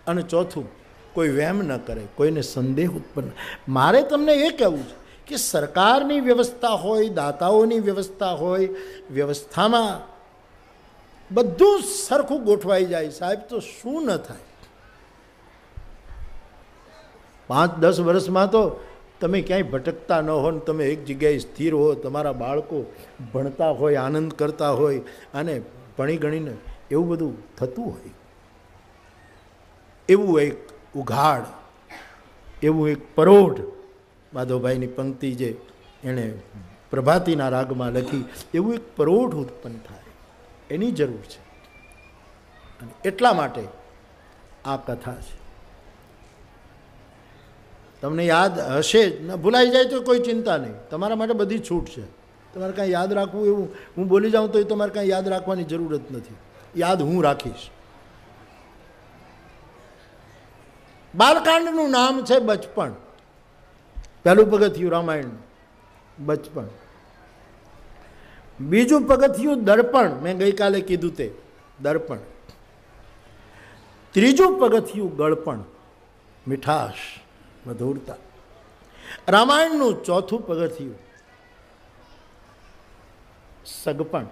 અને ચોથું, કોઈ વહેમ ન કરે, કોઈને સંદેહ ઉત્પન્ન. મારે તમને એ કહેવું છે કે સરકારની વ્યવસ્થા હોય, દાતાઓની વ્યવસ્થા હોય, વ્યવસ્થામાં બધું સરખું ગોઠવાઈ જાય સાહેબ, તો શું ન થાય. 5-10 વર્ષમાં તો તમે ક્યાંય ભટકતા ન હો, તમે એક જગ્યાએ સ્થિર હો, તમારા બાળકો ભણતા હોય, આનંદ કરતા હોય, અને ભણી ગણીને એવું બધું થતું હોય. એવું એક ઉઘાડ, એવું એક પરોઢ, માધવભાઈની પંક્તિ જે એણે પ્રભાતીના રાગમાં લખી, એવું એક પરોઢ ઉત્પન્ન થાય, એની જરૂર છે. અને એટલા માટે આ કથા છે. તમને યાદ હશે જ, ભૂલાઈ જાય તો કોઈ ચિંતા નહીં, તમારા માટે બધી છૂટ છે. તમારે કાંઈ યાદ રાખવું, એવું હું બોલી જાઉં તો તમારે કાંઈ યાદ રાખવાની જરૂર જ નથી. યાદ હું રાખીશ. બાલકાંડનું નામ છે બચપણ. પહેલું પગથિયું રામાયણ બચપણ. બીજું પગથિયું દર્પણ, મેં ગઈકાલે કીધું તે દર્પણ. ત્રીજું પગથિયું ગળપણ, મીઠાશ, મધુરતા. રામાયણનું ચોથું પગથિયું સગપણ,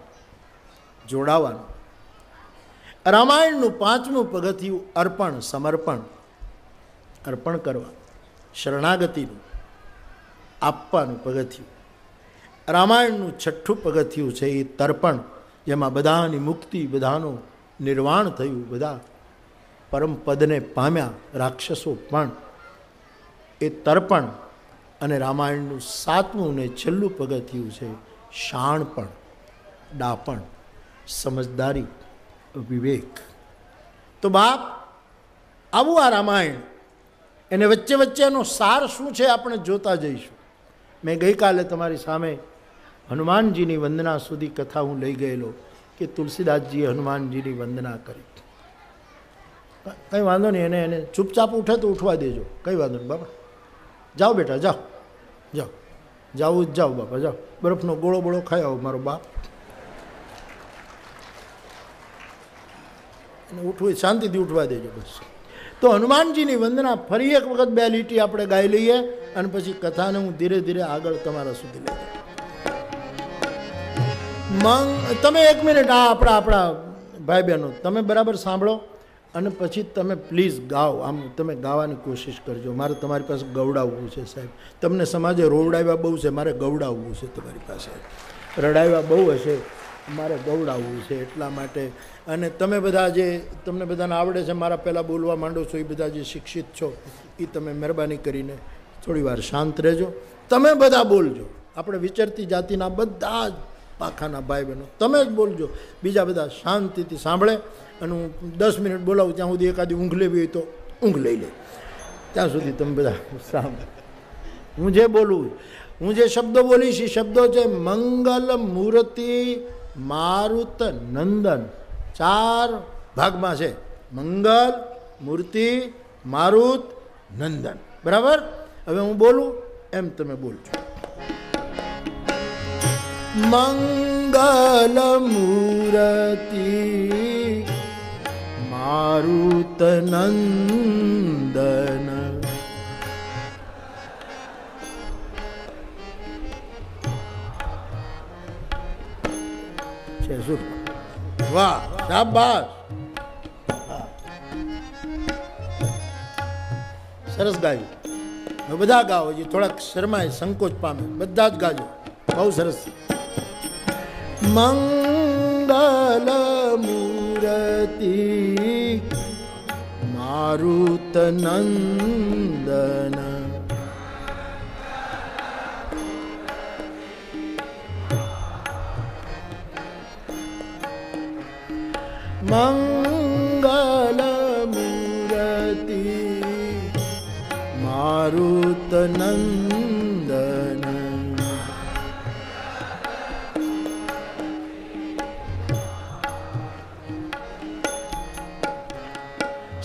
જોડાવાનું. રામાયણનું પાંચમું પગથિયું અર્પણ, સમર્પણ, અર્પણ કરવા, શરણાગતિનું, આપવાનું પગથિયું. રામાયણનું છઠ્ઠું પગથિયું છે એ તર્પણ, જેમાં બધાની મુક્તિ, બધાનું નિર્વાણ થયું, બધા પરમ પદને પામ્યા, રાક્ષસો પણ. એ તર્પણ. અને રામાયણનું સાતમું ને છેલ્લું પગથિયું છે શાણપણ, ડાપણ, સમજદારી, વિવેક. તો બાપ, આવું આ રામાયણ. એને વચ્ચે વચ્ચેનો સાર શું છે આપણે જોતા જઈશું. મેં ગઈકાલે તમારી સામે હનુમાનજીની વંદના સુધી કથા હું લઈ ગયેલો કે તુલસીદાસજીએ હનુમાનજીની વંદના કરી. કંઈ વાંધો નહીં, એને ચૂપચાપ ઉઠે તો ઉઠવા દેજો, કંઈ વાંધો નહીં બાપા. જાઓ બેટા, જાઓ જાઓ, જાઓ જ જાઓ બાપા, જાઓ. બરફનો ગોળો બોળો ખાઈ આવો મારો બાપ. અને ઉઠવું શાંતિથી ઉઠવા દેજો બસ. તો હનુમાનજીની વંદના ફરી એક વખત 2 લીટી આપણે ગાઈ લઈએ અને પછી કથાને હું ધીરે ધીરે આગળ તમારા સુધી લઈ જાઉં. તમે 1 મિનિટ આપણા ભાઈ બહેનો તમે બરાબર સાંભળો અને પછી તમે પ્લીઝ ગાઓ. આમ તમે ગાવાની કોશિશ કરજો. મારે તમારી પાસે ગવડાવવું છે સાહેબ. તમને સમાજે રોવડાવ્યા બહુ છે, મારે ગવડાવવું છે. તમારી પાસે રડાવ્યા બહુ હશે, મારે ગવડાવવું છે. એટલા માટે અને તમે બધા જે તમને બધાને આવડે છે, મારા પહેલાં બોલવા માંડો છો, એ બધા જે શિક્ષિત છો એ તમે મહેરબાની કરીને થોડી વાર શાંત રહેજો. તમે બધા બોલજો. આપણે વિચરતી જાતિના બધા જ પાખાના ભાઈ બહેનો તમે જ બોલજો. બીજા બધા શાંતિથી સાંભળે. અને હું 10 મિનિટ બોલાવું ત્યાં સુધી એકાદી ઊંઘ લેવી હોય તો ઊંઘ લઈ લે. ત્યાં સુધી તમે બધા સાંભળો. હું જે બોલું, હું જે શબ્દો બોલીશ એ શબ્દો છે મંગલ મૂર્તિ મારુત નંદન. 4 ભાગમાં છે. મંગલ મૂર્તિ મારુત નંદન. બરાબર? હવે હું બોલું એમ તમે બોલજો. મંગલ મૂર્તિ મારુત નંદન છે. શું? વાહ, શાબાશ, સરસ ગાયું. હવે બધા ગાઓ. હજી થોડાક શરમાય, સંકોચ પામે. બધા જ ગાજો. બહુ સરસ. મંગલ મૂર્તિ મારુત નંદન મંગલ મૂર્તિ મારુત નંદન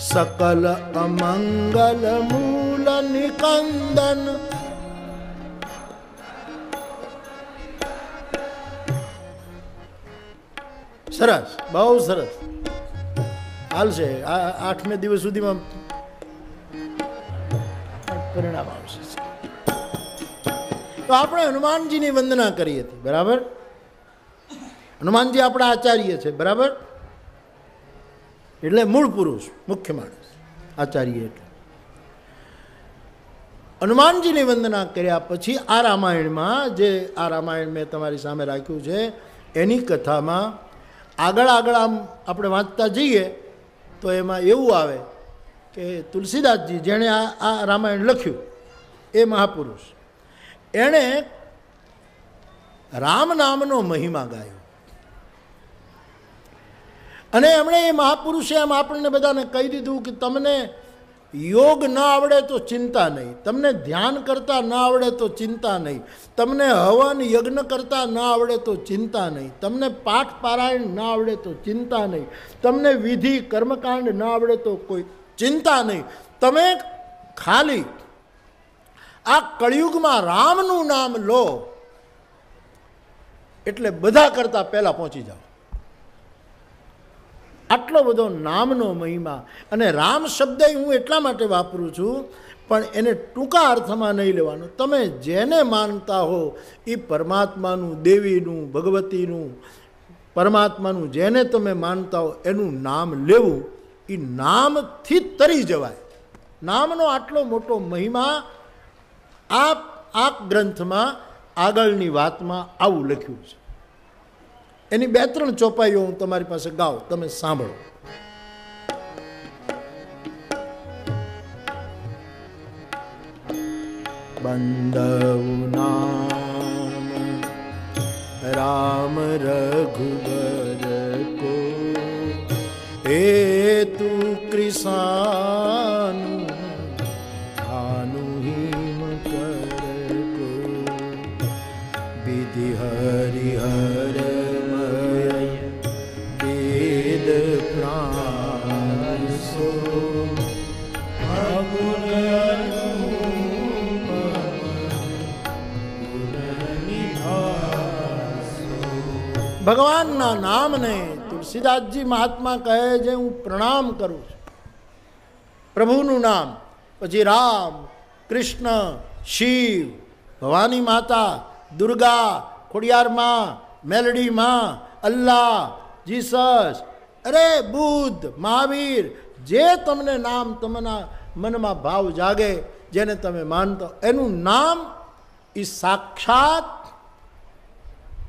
सकल अमंगल मूल निकंदन. સરસ, બહુ સરસ. હાલશે. 8મે દિવસ સુધીમાં પરિણામ આવશે. તો આપણે હનુમાનજીની વંદના કરી હતી. બરાબર? હનુમાનજી આપણા આચાર્ય છે. બરાબર? એટલે મૂળ પુરુષ, મુખ્ય માણસ, આચાર્ય. એટલે હનુમાનજીની વંદના કર્યા પછી આ રામાયણમાં, જે આ રામાયણ મેં તમારી સામે રાખ્યું છે, એની કથામાં આગળ આમ આપણે વાંચતા જઈએ તો એમાં એવું આવે કે તુલસીદાસજી, જેણે આ રામાયણ લખ્યું, એ મહાપુરુષ, એણે રામ નામનો મહિમા ગાયો. અને એમણે એ મહાપુરુષે એમ આપણને બધાને કહી દીધું કે તમને યોગ ન આવડે તો ચિંતા નહીં, તમને ધ્યાન કરતા ન આવડે તો ચિંતા નહીં, તમને હવન યજ્ઞ કરતા ન આવડે તો ચિંતા નહીં, તમને પાઠ પારાયણ ન આવડે તો ચિંતા નહીં, તમને વિધિ કર્મકાંડ ન આવડે તો કોઈ ચિંતા નહીં. તમે ખાલી આ કળિયુગમાં રામનું નામ લો એટલે બધા કરતા પહેલા પહોંચી જાઓ. આટલો બધો નામનો મહિમા. અને રામ શબ્દ હું એટલા માટે વાપરું છું, પણ એને ટૂંકા અર્થમાં નહીં લેવાનો. તમે જેને માનતા હો એ પરમાત્માનું, દેવીનું, ભગવતીનું, પરમાત્માનું જેને તમે માનતા હો એનું નામ લેવું, એ નામથી તરી જવાય. નામનો આટલો મોટો મહિમા આ ગ્રંથમાં આગળની વાતમાં આવું લખ્યું છે. એની 2-3 ચોપાઈઓ હું તમારી પાસે ગાઉં, તમે સાંભળો. બંદવુ નામ રામ રઘુબર કો, હેતુ કૃષાનુ ભાનુ હિમ કર કો, વિધિ હરિહર ભગવાનના નામને તું તુલસીદાસજી મહાત્મા કહે છે હું પ્રણામ કરું છું પ્રભુનું નામ, પછી રામ, કૃષ્ણ, શિવ, ભવાની માતા, દુર્ગા, ખોડિયાર માં, મેલડી માં, અલ્લાહ, જીસસ, અરે બુદ્ધ, મહાવીર, જે તમને નામ તમારા મનમાં ભાવ જાગે, જેને તમે માનતો, એનું નામ એ સાક્ષાત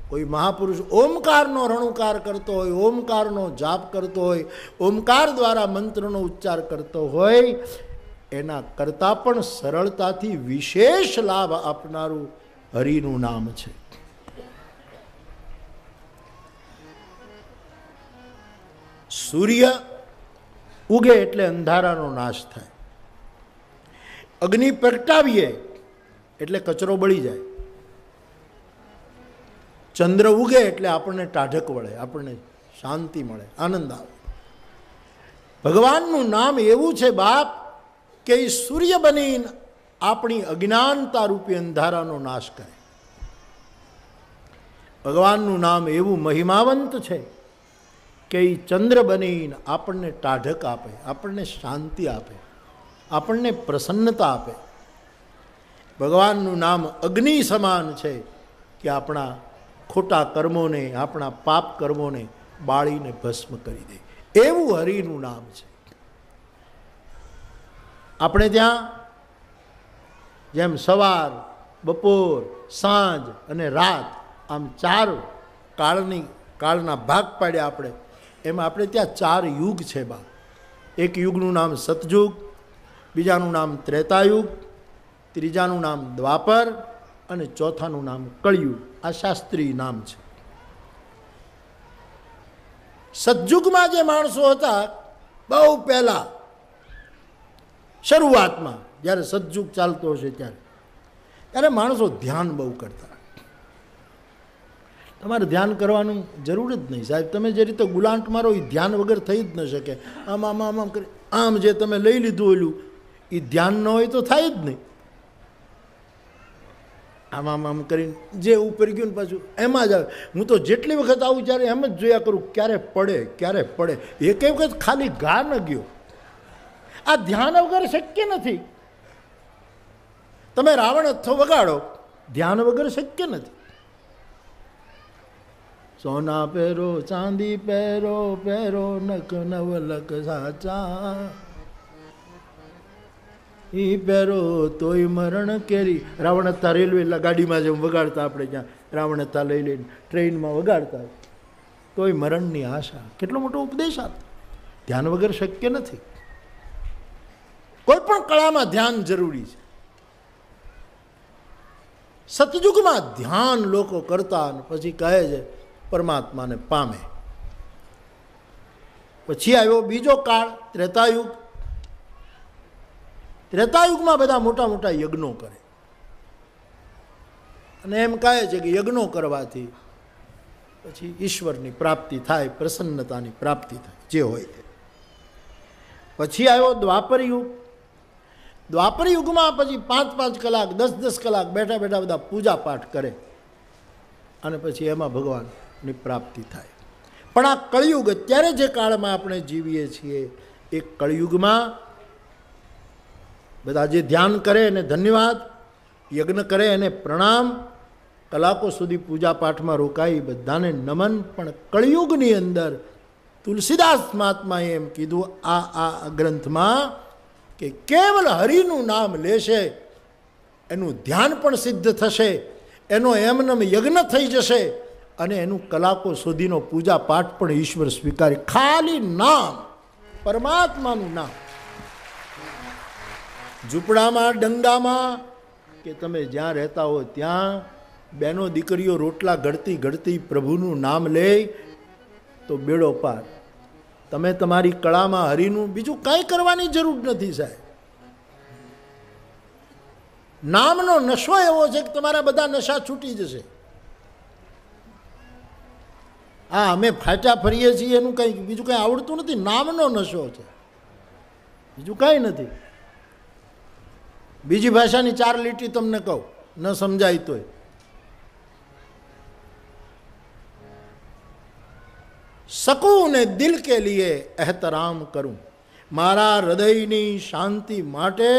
કોઈ મહાપુરુષ ઓમકારનો રણુકાર કરતો હોય, ઓમકારનો જાપ કરતો હોય, ઓમકાર દ્વારા મંત્રનો ઉચ્ચાર કરતો હોય, એના કરતાં પણ સરળતાથી વિશેષ લાભ આપનારું હરિનું નામ છે. સૂર્ય ઉગે એટલે અંધારાનો નાશ થાય, અગ્નિ પ્રગટાવીએ એટલે કચરો બળી જાય, ચંદ્ર ઉગે એટલે આપણને ટાઢક વળે, આપણને શાંતિ મળે, આનંદ આવે. ભગવાનનું નામ એવું છે બાપ કે એ સૂર્ય બનીને આપણી અજ્ઞાનતા રૂપી અંધારાનો નાશ કરે. ભગવાનનું નામ એવું મહિમાવંત છે કે એ ચંદ્ર બનીને આપણને ટાઢક આપે, આપણને શાંતિ આપે, આપણને પ્રસન્નતા આપે. ભગવાનનું નામ અગ્નિ સમાન છે કે આપણા ખોટા કર્મોને, આપણા પાપ કર્મોને બાળીને ભસ્મ કરી દે, એવું હરિનું નામ છે. આપણે ત્યાં જેમ સવાર, બપોર, સાંજ અને રાત આમ ચાર કાળના ભાગ પાડ્યા આપણે, એમાં આપણે ત્યાં ચાર યુગ છે બા. એક યુગનું નામ સતયુગ, બીજાનું નામ ત્રેતાયુગ, ત્રીજાનું નામ દ્વાપર અને ચોથાનું નામ કળિયુગ. આ શાસ્ત્રીય નામ છે. સતયુગમાં જે માણસો હતા બહુ પહેલા શરૂઆતમાં, જ્યારે સતયુગ ચાલતો હશે ત્યારે માણસો ધ્યાન બહુ કરતા. તમારે ધ્યાન કરવાનું જરૂર જ નહીં સાહેબ. તમે જે રીતે ગુલાંટ મારો એ ધ્યાન વગર થઈ જ ન શકે. આમ આમ આમ આમ કરી આમ જે તમે લઈ લીધું ઓલું એ ધ્યાન ન હોય તો થાય જ નહીં. આમ આમ આમ કરીને જે ઉપર ગયું ને પાછું એમાં જ આવે. હું તો જેટલી વખત આવું ત્યારે એમ જ જોયા કરું ક્યારે પડે ક્યારે પડે. એક વખત ખાલી ઘા ન ગયો. આ ધ્યાન વગર શક્ય નથી. તમે રાવણ અથો વગાડો, ધ્યાન વગર શક્ય નથી. સોના પહેરો, ચાંદી પહેરો, પહેરો નખ નવલક સાચા, ઈ પહેરો તોય મરણ કેરી. રાવણ હતા રેલવે ગાડીમાં જેમ વગાડતા, આપણે ત્યાં રાવણ હતા લઈ લઈને ટ્રેનમાં વગાડતા, તોય મરણની આશા. કેટલો મોટો ઉપદેશ આપતો. ધ્યાન વગર શક્ય નથી. કોઈ પણ કળામાં ધ્યાન જરૂરી છે. સતયુગમાં ધ્યાન લોકો કરતા અને પછી કહે છે પરમાત્માને પામે. પછી આવ્યો બીજો કાળ ત્રેતાયુગ. ત્રેતાયુગમાં બધા મોટા મોટા યજ્ઞો કરે અને એમ કહે છે કે યજ્ઞો કરવાથી પછી ઈશ્વરની પ્રાપ્તિ થાય, પ્રસન્નતાની પ્રાપ્તિ થાય, જે હોય તે. પછી આવ્યો દ્વાપર યુગ. દ્વાપર યુગમાં પછી 5-5 કલાક 10-10 કલાક બેઠા બેઠા બધા પૂજા પાઠ કરે અને પછી એમાં ભગવાનની પ્રાપ્તિ થાય. પણ આ કળિયુગ, અત્યારે જે કાળમાં આપણે જીવીએ છીએ, એ કળિયુગમાં બધા જે ધ્યાન કરે એને ધન્યવાદ, યજ્ઞ કરે એને પ્રણામ, કલાકો સુધી પૂજા પાઠમાં રોકાય બધાને નમન. પણ કળિયુગની અંદર તુલસીદાસ મહાત્માએ એમ કીધું આ ગ્રંથમાં કે કેવલ હરિનું નામ લેશે એનું ધ્યાન પણ સિદ્ધ થશે, એનો એમનેમ યજ્ઞ થઈ જશે અને એનું કલાકો સુધીનો પૂજા પાઠ પણ ઈશ્વર સ્વીકારે. ખાલી નામ, પરમાત્માનું નામ. ઝૂંપડામાં, ડંગામાં કે તમે જ્યાં રહેતા હો ત્યાં બહેનો દીકરીઓ રોટલા ઘડતી ઘડતી પ્રભુનું નામ લે તો બેડો પાર. તમે તમારી કળામાં હરિનું બીજું કાંઈ કરવાની જરૂર નથી સાહેબ. નામનો નશો એવો છે કે તમારા બધા નશા છૂટી જશે. હા, અમે ફાટા ફરીએ છીએ એનું કંઈ બીજું કંઈ આવડતું નથી. નામનો નશો છે, બીજું કાંઈ નથી. બીજી ભાષાની 4 લીટી તમને કહું, ન સમજાય તોય. सकूं ने दिल के लिए एहतराम करूं, मारा हृदयनी शांति माटे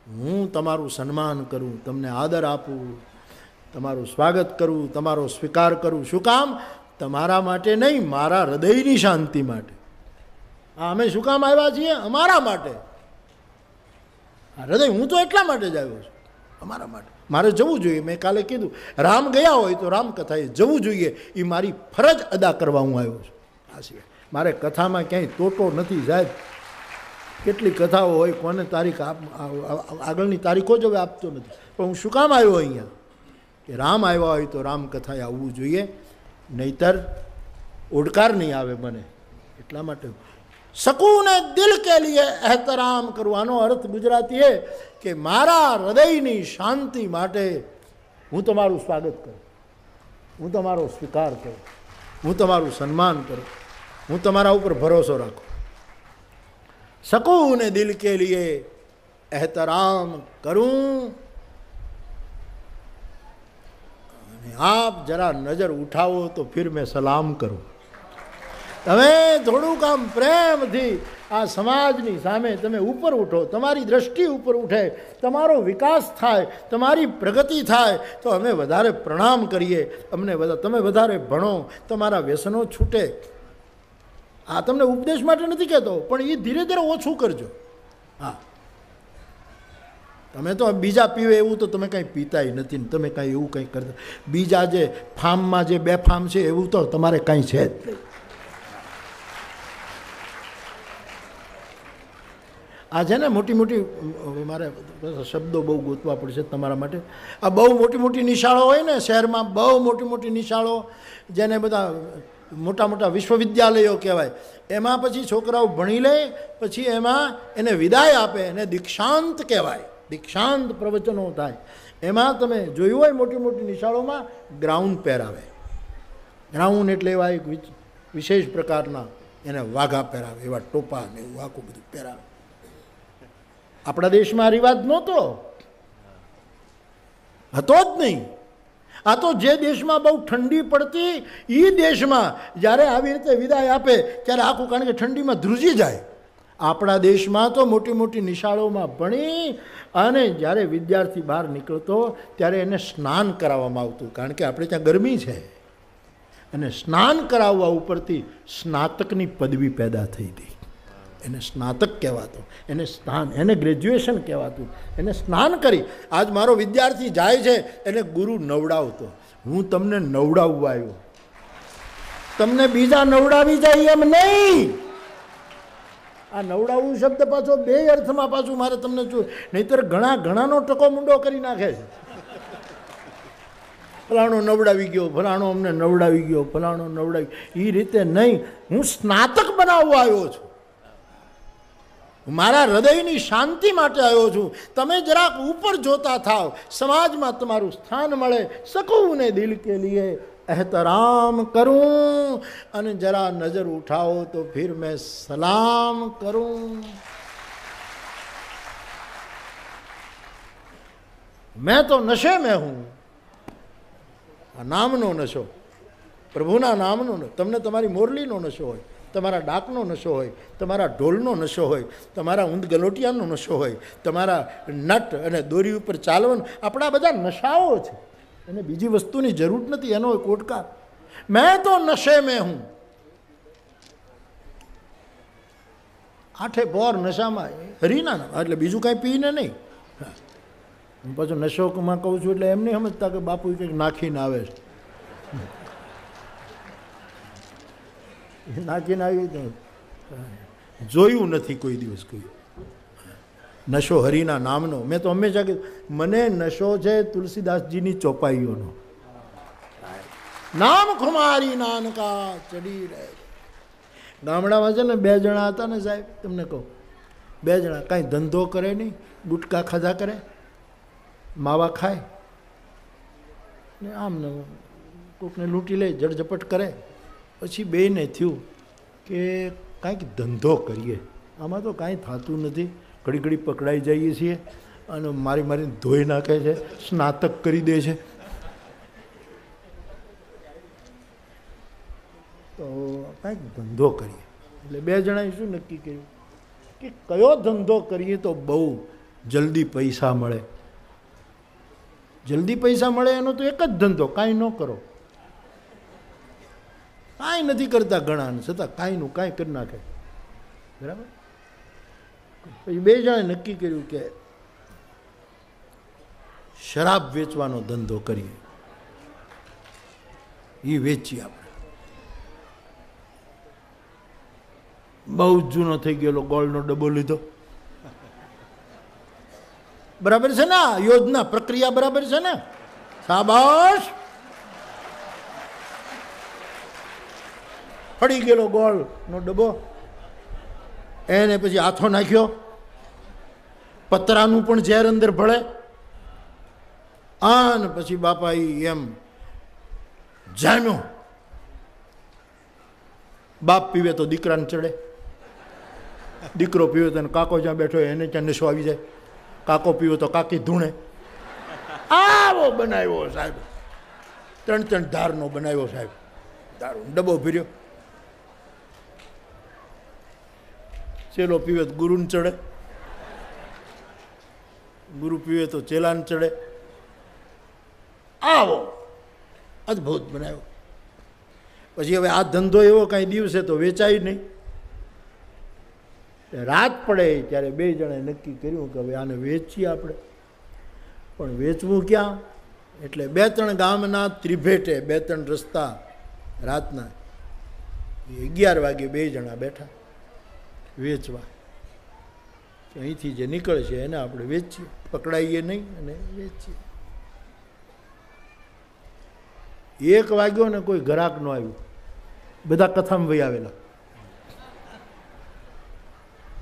हूँ तमारू सन्मान करूं, तमने आदर आपू, तमारू स्वागत करूं, तमारो स्वीकार करूं। शुं काम? तमारा माटे नहीं, मारा हृदयनी शांति माटे। अमे शुं काम आव्या छीए? अमारा माटे। हृदय हूँ तो एटला माटे ज आव्यो छुं, अमारा माटे। मारे जवुं जोईए। मैं काले कीधुं राम गया होय तो राम कथाए जवुं जोईए, ए मारी फरज अदा करवा हूँ आव्यो छुं। आ सिवाय मारे कथामां क्यांय तोटो नथी। साहेब કેટલી કથાઓ હોય, કોને તારીખ આગળની તારીખો જ હવે આપતો નથી, પણ હું શું કામ આવ્યો અહીંયા કે રામ આવ્યા હોય તો રામ કથાએ આવવું જોઈએ, નહીતર ઓડકાર નહીં આવે મને, એટલા માટે सकून दिल के लिए एहतराम करूँ। आनो अर्थ गुजराती है कि मारा हृदयनी शांति माटे हूँ तमारू स्वागत करूँ, हूँ तमारो स्वीकार करूँ, हूँ तमारू सन्मान करूँ, हूँ तमारा ऊपर भरोसो राखूँ। सकून दिल के लिए एहतराम करूँ। आप जरा नजर उठाओ तो फिर मैं सलाम करूँ। तमे थोड़ुंक आम प्रेमथी आ समाजनी सामे तमे ऊपर उठो, तमारी दृष्टि ऊपर उठे, तमारो विकास थाय, तमारी प्रगति थाय तो अमे वधारे प्रणाम करीए, अमने तमे वधारे भणो, तमारा व्यसनो छूटे। आ तमने उपदेश माटे नथी कहेतो, पण ए धीरे धीरे ओछुं करजो। हाँ, तमे तो बीजा पीवे एवं तो तमे कहीं पीताय नथी, तमे कहीं एवं कहीं करता, बीजा जे फार्ममां जे बेफाम छे एवं तो तमारे कहीं छे ज नहीं। आ है ने मोटी मोटी मारे शब्दों बहु गोतवा पड़शे तमारा माटे। आ बहु मोटी मोटी निशाळो होय ने शहर में, बहु मोटी मोटी निशाळो जेने बधा मोटा मोटा विश्वविद्यालयों कहेवाय, एमां पछी छोकराओ भणी ले, पछी एमां एने विदाय आपे, एने दीक्षांत कहेवाय, दीक्षांत प्रवचनो थाय। एमां तमे जोयुं होय मोटी मोटी निशाळोमां ग्राउंड पहेरावे। ग्राउंड एटले एवा एक विशेष प्रकारना एने वाघा पहेरावे, एवा टोपा ने एवुं आखुं बधुं पहेरावे। अपना देश में आ रिवाज नहोतो, हतो ज नहीं। आ तो जे देश में बहु ठंडी पड़ती ई देश में ज्यारे आवी रीते विदाय आपे त्यारे आखुं, कारण के ठंडी में ध्रुजी जाए। अपना देश में तो मोटी मोटी निशाळों में भणी अने ज्यारे विद्यार्थी बहार निकलतो त्यारे एने स्नान कराववामां आवतुं, कारण के आपणे त्यां गरमी छे, अने स्नान कराववा उपरथी स्नातकनी पदवी पैदा थई गई। એને સ્નાતક કહેવાતો, એને સ્નાન, એને ગ્રેજ્યુએશન કહેવાતું, એને સ્નાન કરી આજ મારો વિદ્યાર્થી જાય છે એને ગુરુ નવડાવતો, હું તમને નવડાવવા આવ્યો, તમને બીજા નવડાવી જાય એમ નહીં। આ નવડાવવું શબ્દ પાછો બે અર્થમાં પાછું મારે તમને નહીતર ઘણા ઘણાનો ટકો મુંડો કરી નાખે છે। ફલાણો નવડાવી ગયો, ફલાણો અમને નવડાવી ગયો, ફલાણો નવડાવી, એ રીતે નહીં। હું સ્નાતક બનાવવા આવ્યો છું, मारा हृदयनी शांति माटे आव्यो छुं। तमे जराक ऊपर जोता थाव, समाज में तमारू स्थान मळे। सकून दिल के लिए एहतराम करूं, अने जरा नजर उठाओ तो फिर मैं सलाम करूं। मैं तो नशे में हूं। नामनो नशो, प्रभुना नामनो न, तमने तमारी मोरलीनो नशो होय, तमारा डाकनो नशो होय, तमारा ढोलनो नशो होय, तमारा ऊंध गलोटियानो नशो होय, तमारा नट अने दोरी पर चालवानो, आपणा बधा नशाओ छे, एने बीजी वस्तुनी जरूर नथी, एनो एक ओडकार। मैं तो नशे में हूँ। आठे पोर नशामां हरीना एटले बीजुं कांई पीने नहीं। हूँ पाछो नशोमां कहूं छुं एटले एम नहीं समजता के बापू कंईक नाखीने आवे छे, नाखीने आवी तो जोयुं नथी कोई दिवस कोई नशो हरीना नामनो। मैं तो हमेशा कीधुं मने नशो छे तुलसीदासजीनी चौपाईओनो, नाम खुमारी नानका चढ़ी रहे। गामडामां छे ने बे जणा हता ने साहेब, तमने कहूं बे जणा कांई धंधो करे नहीं, गुटका खाधा करे, मावा खाए ने आम ने कोकने लूंटी ले, जड़झपट करे। पछी बेने थयुं के कांईक धंधो करीए, आमां तो कांई थातुं नथी, घड़ी घड़ी पकड़ाई जाइए छीए अने मारी मारीने धोई नाखे छे, स्नातक करी दे छे। તો કાંઈક ધંધો કરીએ. એટલે બે જણાએ શું નક્કી કર્યું કે કયો ધંધો કરીએ તો બહુ જલ્દી પૈસા મળે. જલ્દી પૈસા મળે એનો તો એક જ ધંધો, કાંઈ ન કરો. કાંઈ નથી કરતા ઘણા, છતાં કાંઈનું કાંઈ કરી નાખે. બરાબર. પછી બે જણાએ નક્કી કર્યું કે શરાબ વેચવાનો ધંધો કરીએ. એ વેચીએ આપણે. બહુ જૂનો થઈ ગયેલો ગોળનો ડબ્બો લીધો. બરાબર છે ને? યોજના પ્રક્રિયા બરાબર છે ને? શાબાશ. પડી ગયેલો ગોળનો ડબ્બો, એને પછી હાથો નાખ્યો. પતરાનું પણ ઝેર અંદર ભળે. અને પછી બાપા એમ જામ્યો. બાપ પીવે તો દીકરાને ચડે, દીકરો પીવે તો કાકો જ્યાં બેઠો એને ત્યાં નશો આવી જાય, કાકો પીવે તો કાકી ધૂણે. આવો બનાવ્યો સાહેબ, 3 ધારનો બનાવ્યો સાહેબ. દારૂ ડબ્બો ભર્યો. ચેલો પીવે તો ગુરુને ચડે, ગુરુ પીવે તો ચેલાને ચડે. આવો અદભુત બનાવ્યો. પછી હવે આ ધંધો એવો કાંઈ દિવસે તો વેચાય નહીં. રાત પડે ત્યારે બે જણાએ નક્કી કર્યું કે હવે આને વેચીએ આપણે. પણ વેચવું ક્યાં? એટલે 2-3 ગામના ત્રિભેટે 2-3 રસ્તા રાતના 11 વાગે બે જણા બેઠા વેચવા. અહીંથી જે નીકળશે એને આપણે વેચીએ, પકડાઈએ નહીં અને વેચીએ. 1 વાગ્યો ને કોઈ ગ્રાહક ન આવ્યું. બધા કથામાં વહી આવેલા.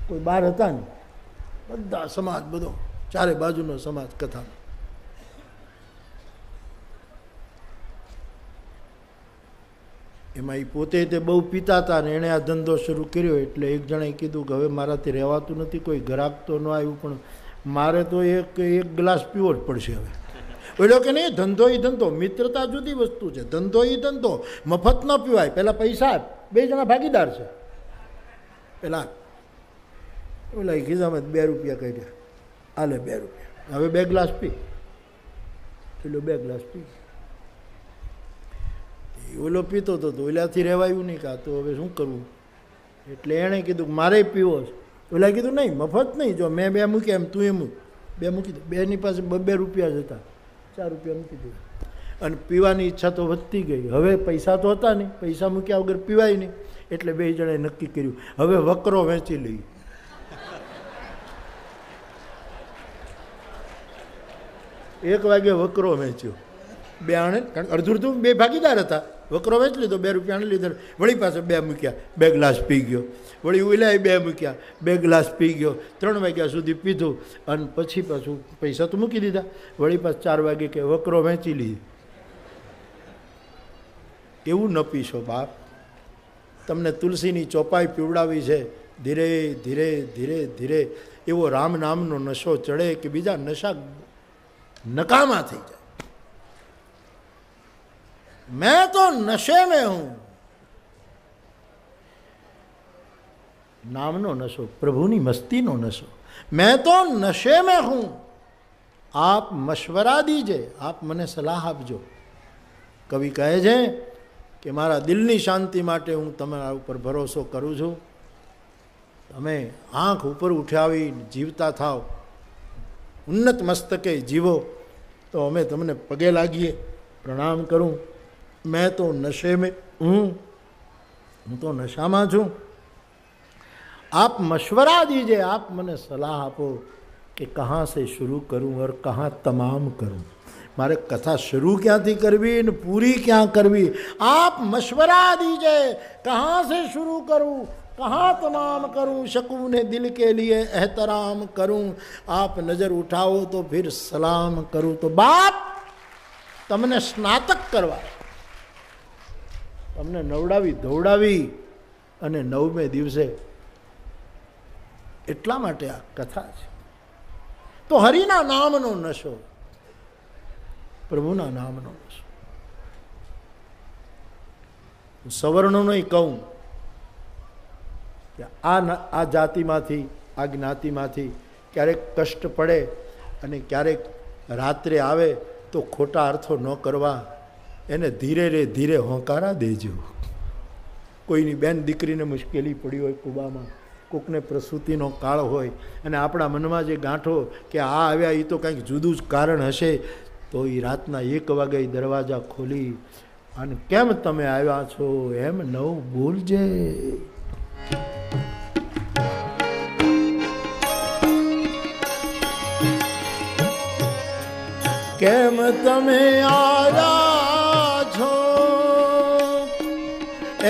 કોઈ બહાર હતા ને, બધા સમાજ, બધો ચારે બાજુનો સમાજ કથામાં. એમાં એ પોતે તે બહુ પીતા હતા ને એણે આ ધંધો શરૂ કર્યો. એટલે એક જણાએ કીધું કે હવે મારાથી રહેવાતું નથી, કોઈ ગ્રાહક તો ન આવ્યું, પણ મારે તો એક ગ્લાસ પીવો જ પડશે હવે. બોલ્યો કે નહીં, ધંધો એ ધંધો, મિત્રતા જુદી વસ્તુ છે. ધંધો એ ધંધો, મફત ન પીવાય. પહેલાં પૈસા આપ, 2 જણા ભાગીદાર છે. પેલા ઓલા ખિસ્સામાં 2 રૂપિયા કાઢ્યા, હાલે 2 રૂપિયા, હવે 2 ગ્લાસ પી. પેલો 2 ગ્લાસ પી. ઓલો પીતો હતો તો ઓલાથી રહેવાયું નહીં, કાં તો હવે શું કરવું? એટલે એણે કીધું મારે પીવો છે. ઓલા કીધું નહીં, મફત નહીં, જો મેં 2 મૂક્યા એમ તું એમ 2 મૂકી દે. બેની પાસે 2 રૂપિયા જ હતા, 4 રૂપિયા મૂકી દીધા. અને પીવાની ઈચ્છા તો વધતી ગઈ. હવે પૈસા તો હતા નહીં, પૈસા મૂક્યા વગર પીવાય નહીં. એટલે 2 જણાએ નક્કી કર્યું હવે વકરો વેચી લઈએ. 1 વાગે વકરો વેચ્યો. 2 આણે, કારણ અડધું અડધું 2 ભાગીદાર હતા. વકરો વેચી લીધો, 2 રૂપિયાને લીધો. વળી પાસે 2 મૂક્યા, 2 ગ્લાસ પી ગયો. વળી ઓલાએ 2 મૂક્યા, 2 ગ્લાસ પી ગયો. 3 વાગ્યા સુધી પીધું અને પછી પાછું પૈસા તો મૂકી દીધા. વળી પાછું 4 વાગે કે વકરો વેચી લીધી. એવું ન પીશો બાપ. તમને તુલસીની ચોપાઈ પીવડાવી છે. ધીરે ધીરે ધીરે ધીરે એવો રામ નામનો નશો ચડે કે બીજા નશા નકામા થઈ જાય. मैं तो नशे में हूं. नामनो नशो, प्रभुनी मस्तीनो नशो. मैं तो नशे में हूं. आप मशवरा दीजिए, आप મને સલાહ આપજો. કવિ કહે છે કે મારા દિલની શાંતિ માટે હું તમારા ઉપર ભરોસો કરું છું. તમે આંખ ઉપર ઉઠાવી જીવતા થાવ, ઉન્નત મસ્તકે જીવો, તો અમે તમને પગે લાગીએ, પ્રણામ કરું. मैं तो नशे में हूँ, હું તો નશામાં છું. आप मशवरा दीजिए, आप મને સલાહ આપો કે कहाँ से शुरू करूँ और कहाँ तमाम करूँ. મારે કથા શરૂ ક્યાંથી કરવી ને પૂરી ક્યાં કરવી. आप मशवरा दीजिए, कहाँ से शुरू करूँ, कहाँ तमाम करूँ. शकून दिल के लिए एहतराम करूँ. आप नज़र उठाओ तो फिर सलाम करूँ. तो बाप તમને સ્નાતક કરવા, તમને નવડાવી ધોવડાવી અને 9મે દિવસે, એટલા માટે આ કથા છે. તો હરિના નામનો નશો, પ્રભુના નામનો નશો. હું સવર્ણોને કહું કે આ જાતિમાંથી, આ જ્ઞાતિમાંથી ક્યારેક કષ્ટ પડે અને ક્યારેક રાત્રે આવે તો ખોટા અર્થો ન કરવા, એને ધીરે હોંકારા દેજો. કોઈની બેન દીકરીને મુશ્કેલી પડી હોય કુબામાં, કોકને પ્રસૂતિનો કાળ હોય, અને આપણા મનમાં જે ગાંઠો કે આ આવ્યા એ તો કંઈક જુદું જ કારણ હશે, તો એ રાતના 1 વાગે દરવાજા ખોલી અને કેમ તમે આવ્યા છો એમ નવું બોલજે. કેમ તમે આવ્યા છો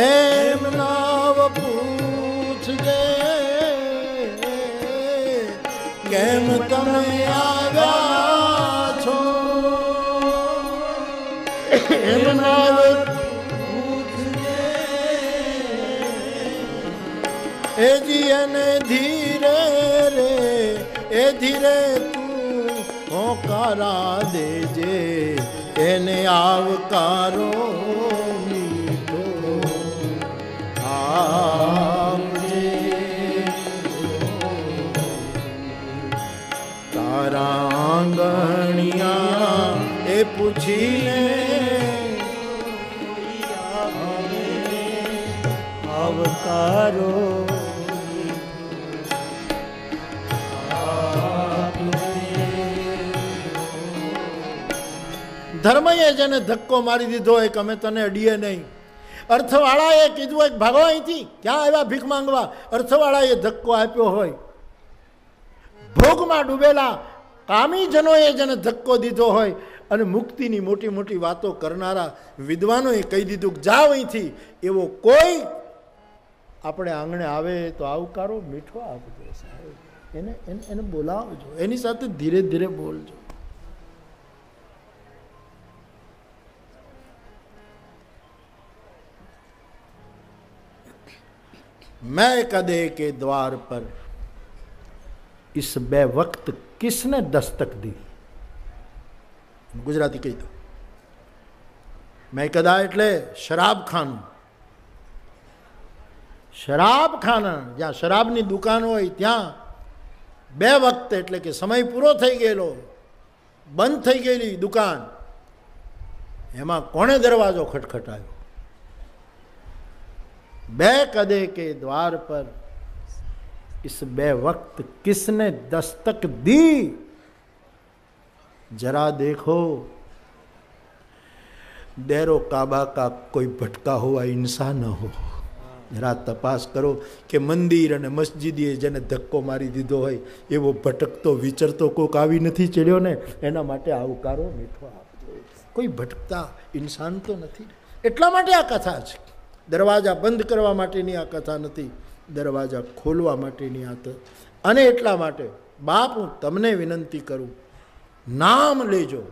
એમ નાવ પૂછજે. કેમ તમે આવ્યા છો એમ નાવ પૂછજે. એ જી અને ધીરે રે એ ધીરે હોંકારા દેજે, એને આવકારો મીઠો આપજે. તારા આંગણિયા એ પૂછીને આવકારો. ધર્મએ જેને ધક્કો મારી દીધો હોય કે અમે તને અડીએ નહીં, અર્થવાળાએ કીધું હોય ભાગો અહીંથી, ક્યાં આવ્યા ભીખ માંગવા, અર્થવાળાએ ધક્કો આપ્યો હોય, ભોગમાં ડૂબેલા કામીજનોએ જેને ધક્કો દીધો હોય, અને મુક્તિની મોટી મોટી વાતો કરનારા વિદ્વાનોએ કહી દીધું કે જાઓ અહીંથી, એવો કોઈ આપણે આંગણે આવે તો આવકારો મીઠો આપજો સાહેબ, એને બોલાવજો, એની સાથે ધીરે ધીરે બોલજો. मैं कदे के द्वार पर इस बे वक्त किसने दस्तक दी. गुजराती कही दो. मैं कदा એટલે શરાબખાનું. શરાબખાના જ્યાં શરાબની દુકાન હોય ત્યાં 2 વખત એટલે કે સમય પૂરો થઈ ગયેલો, બંધ થઈ ગયેલી દુકાન, એમાં કોણે દરવાજો ખટખટાયો. 2 कदे के द्वार पर इस 2 वक्त किसने दस्तक दी. जरा देखो देरो काबा का कोई भटका हुआ इंसान न हो. जरा तपास કરો કે મંદિર અને મસ્જિદે જેને ધક્કો મારી દીધો હોય એવો ભટકતો વિચરતો કોક આવી નથી ચડ્યો ને, એના માટે આવકારો મીઠો આપજો. કોઈ ભટકતા ઇન્સાન તો નથી. એટલા માટે આ કથા છે. દરવાજા બંધ કરવા માટેની આ કથા નથી, દરવાજા ખોલવા માટેની આ. અને એટલા માટે બાપ હું તમને વિનંતી કરું, નામ લેજો.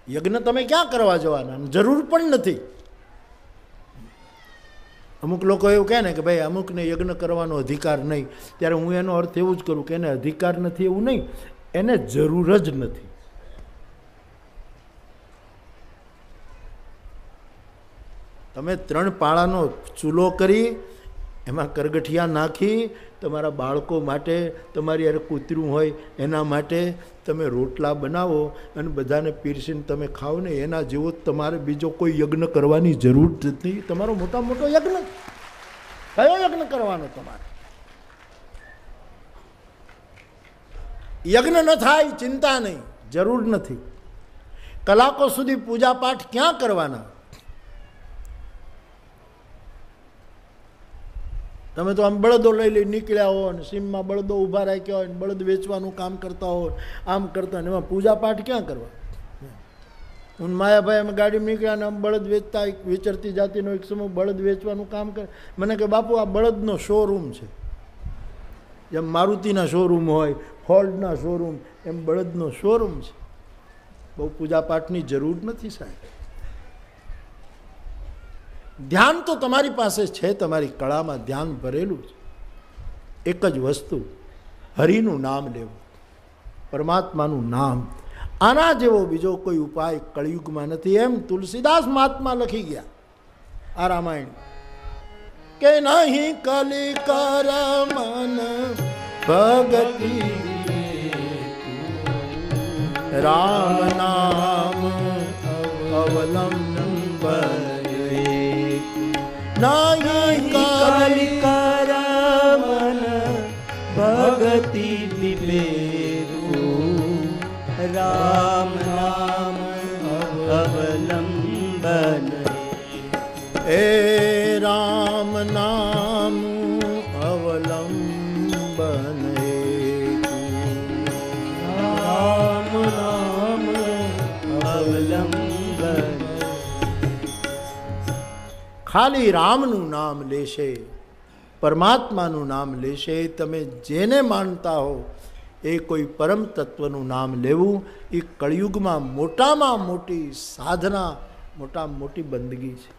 યજ્ઞ તમે ક્યાં કરવા જવાના, જરૂર પણ નથી. અમુક લોકો એવું કહે ને કે ભાઈ અમુકને યજ્ઞ કરવાનો અધિકાર નહીં, ત્યારે હું એનો અર્થ એવું જ કરું કે એને અધિકાર નથી એવું નહીં, એને જરૂર જ નથી. તમે 3 પાળાનો ચૂલો કરી એમાં કરગઠિયા નાખી તમારા બાળકો માટે, તમારી યાર કૂતરું હોય એના માટે તમે રોટલા બનાવો અને બધાને પીરસીને તમે ખાઓ ને, એના જેવો તમારે બીજો કોઈ યજ્ઞ કરવાની જરૂર નથી. તમારો મોટા મોટો યજ્ઞ કયો યજ્ઞ કરવાનો તમારે? યજ્ઞ ન થાય ચિંતા નહીં, જરૂર નથી. કલાકો સુધી પૂજા પાઠ ક્યાં કરવાના? તમે તો આમ બળદો લઈ નીકળ્યા હો ને સીમમાં બળદો ઊભા રાખ્યા હોય ને બળદ વેચવાનું કામ કરતા હોય, આમ કરતા ને એમાં પૂજા પાઠ ક્યાં કરવા? હું માયાભાઈ અમે ગાડી નીકળ્યા ને આમ બળદ વેચતા, એક વિચરતી જાતિનો એક સમૂહ બળદ વેચવાનું કામ કરે. મને કે બાપુ આ બળદનો શોરૂમ છે, જેમ મારુતિના શોરૂમ હોય, ફોર્ડના શોરૂમ, એમ બળદનો શોરૂમ છે. બહુ પૂજા પાઠની જરૂર નથી સાહેબ. ધ્યાન તો તમારી પાસે છે, તમારી કળામાં ધ્યાન ભરેલું છે. એક જ વસ્તુ, હરિનું નામ લેવું, પરમાત્માનું નામ. આના જેવો બીજો કોઈ ઉપાય કળિયુગમાં નથી. એમ તુલસીદાસ મહાત્મા લખી ગયા. આ રામાયણ કે નહીં કલિકર મન ભગતિ રામ નામ અવલંબન નહીં કલિકર મન ભગતિ વિવેકુ રામ નામ અવલંબન એ રામ નામ અવલંબન રામ નામ અવલંબન ખાલી રામનું નામ લેશે, પરમાત્માનું નામ લેશે, તમે જેને માનતા હો એ કોઈ પરમ તત્વનું નામ લેવું એ કળિયુગમાં મોટામાં મોટી સાધના, મોટામાં મોટી બંદગી છે.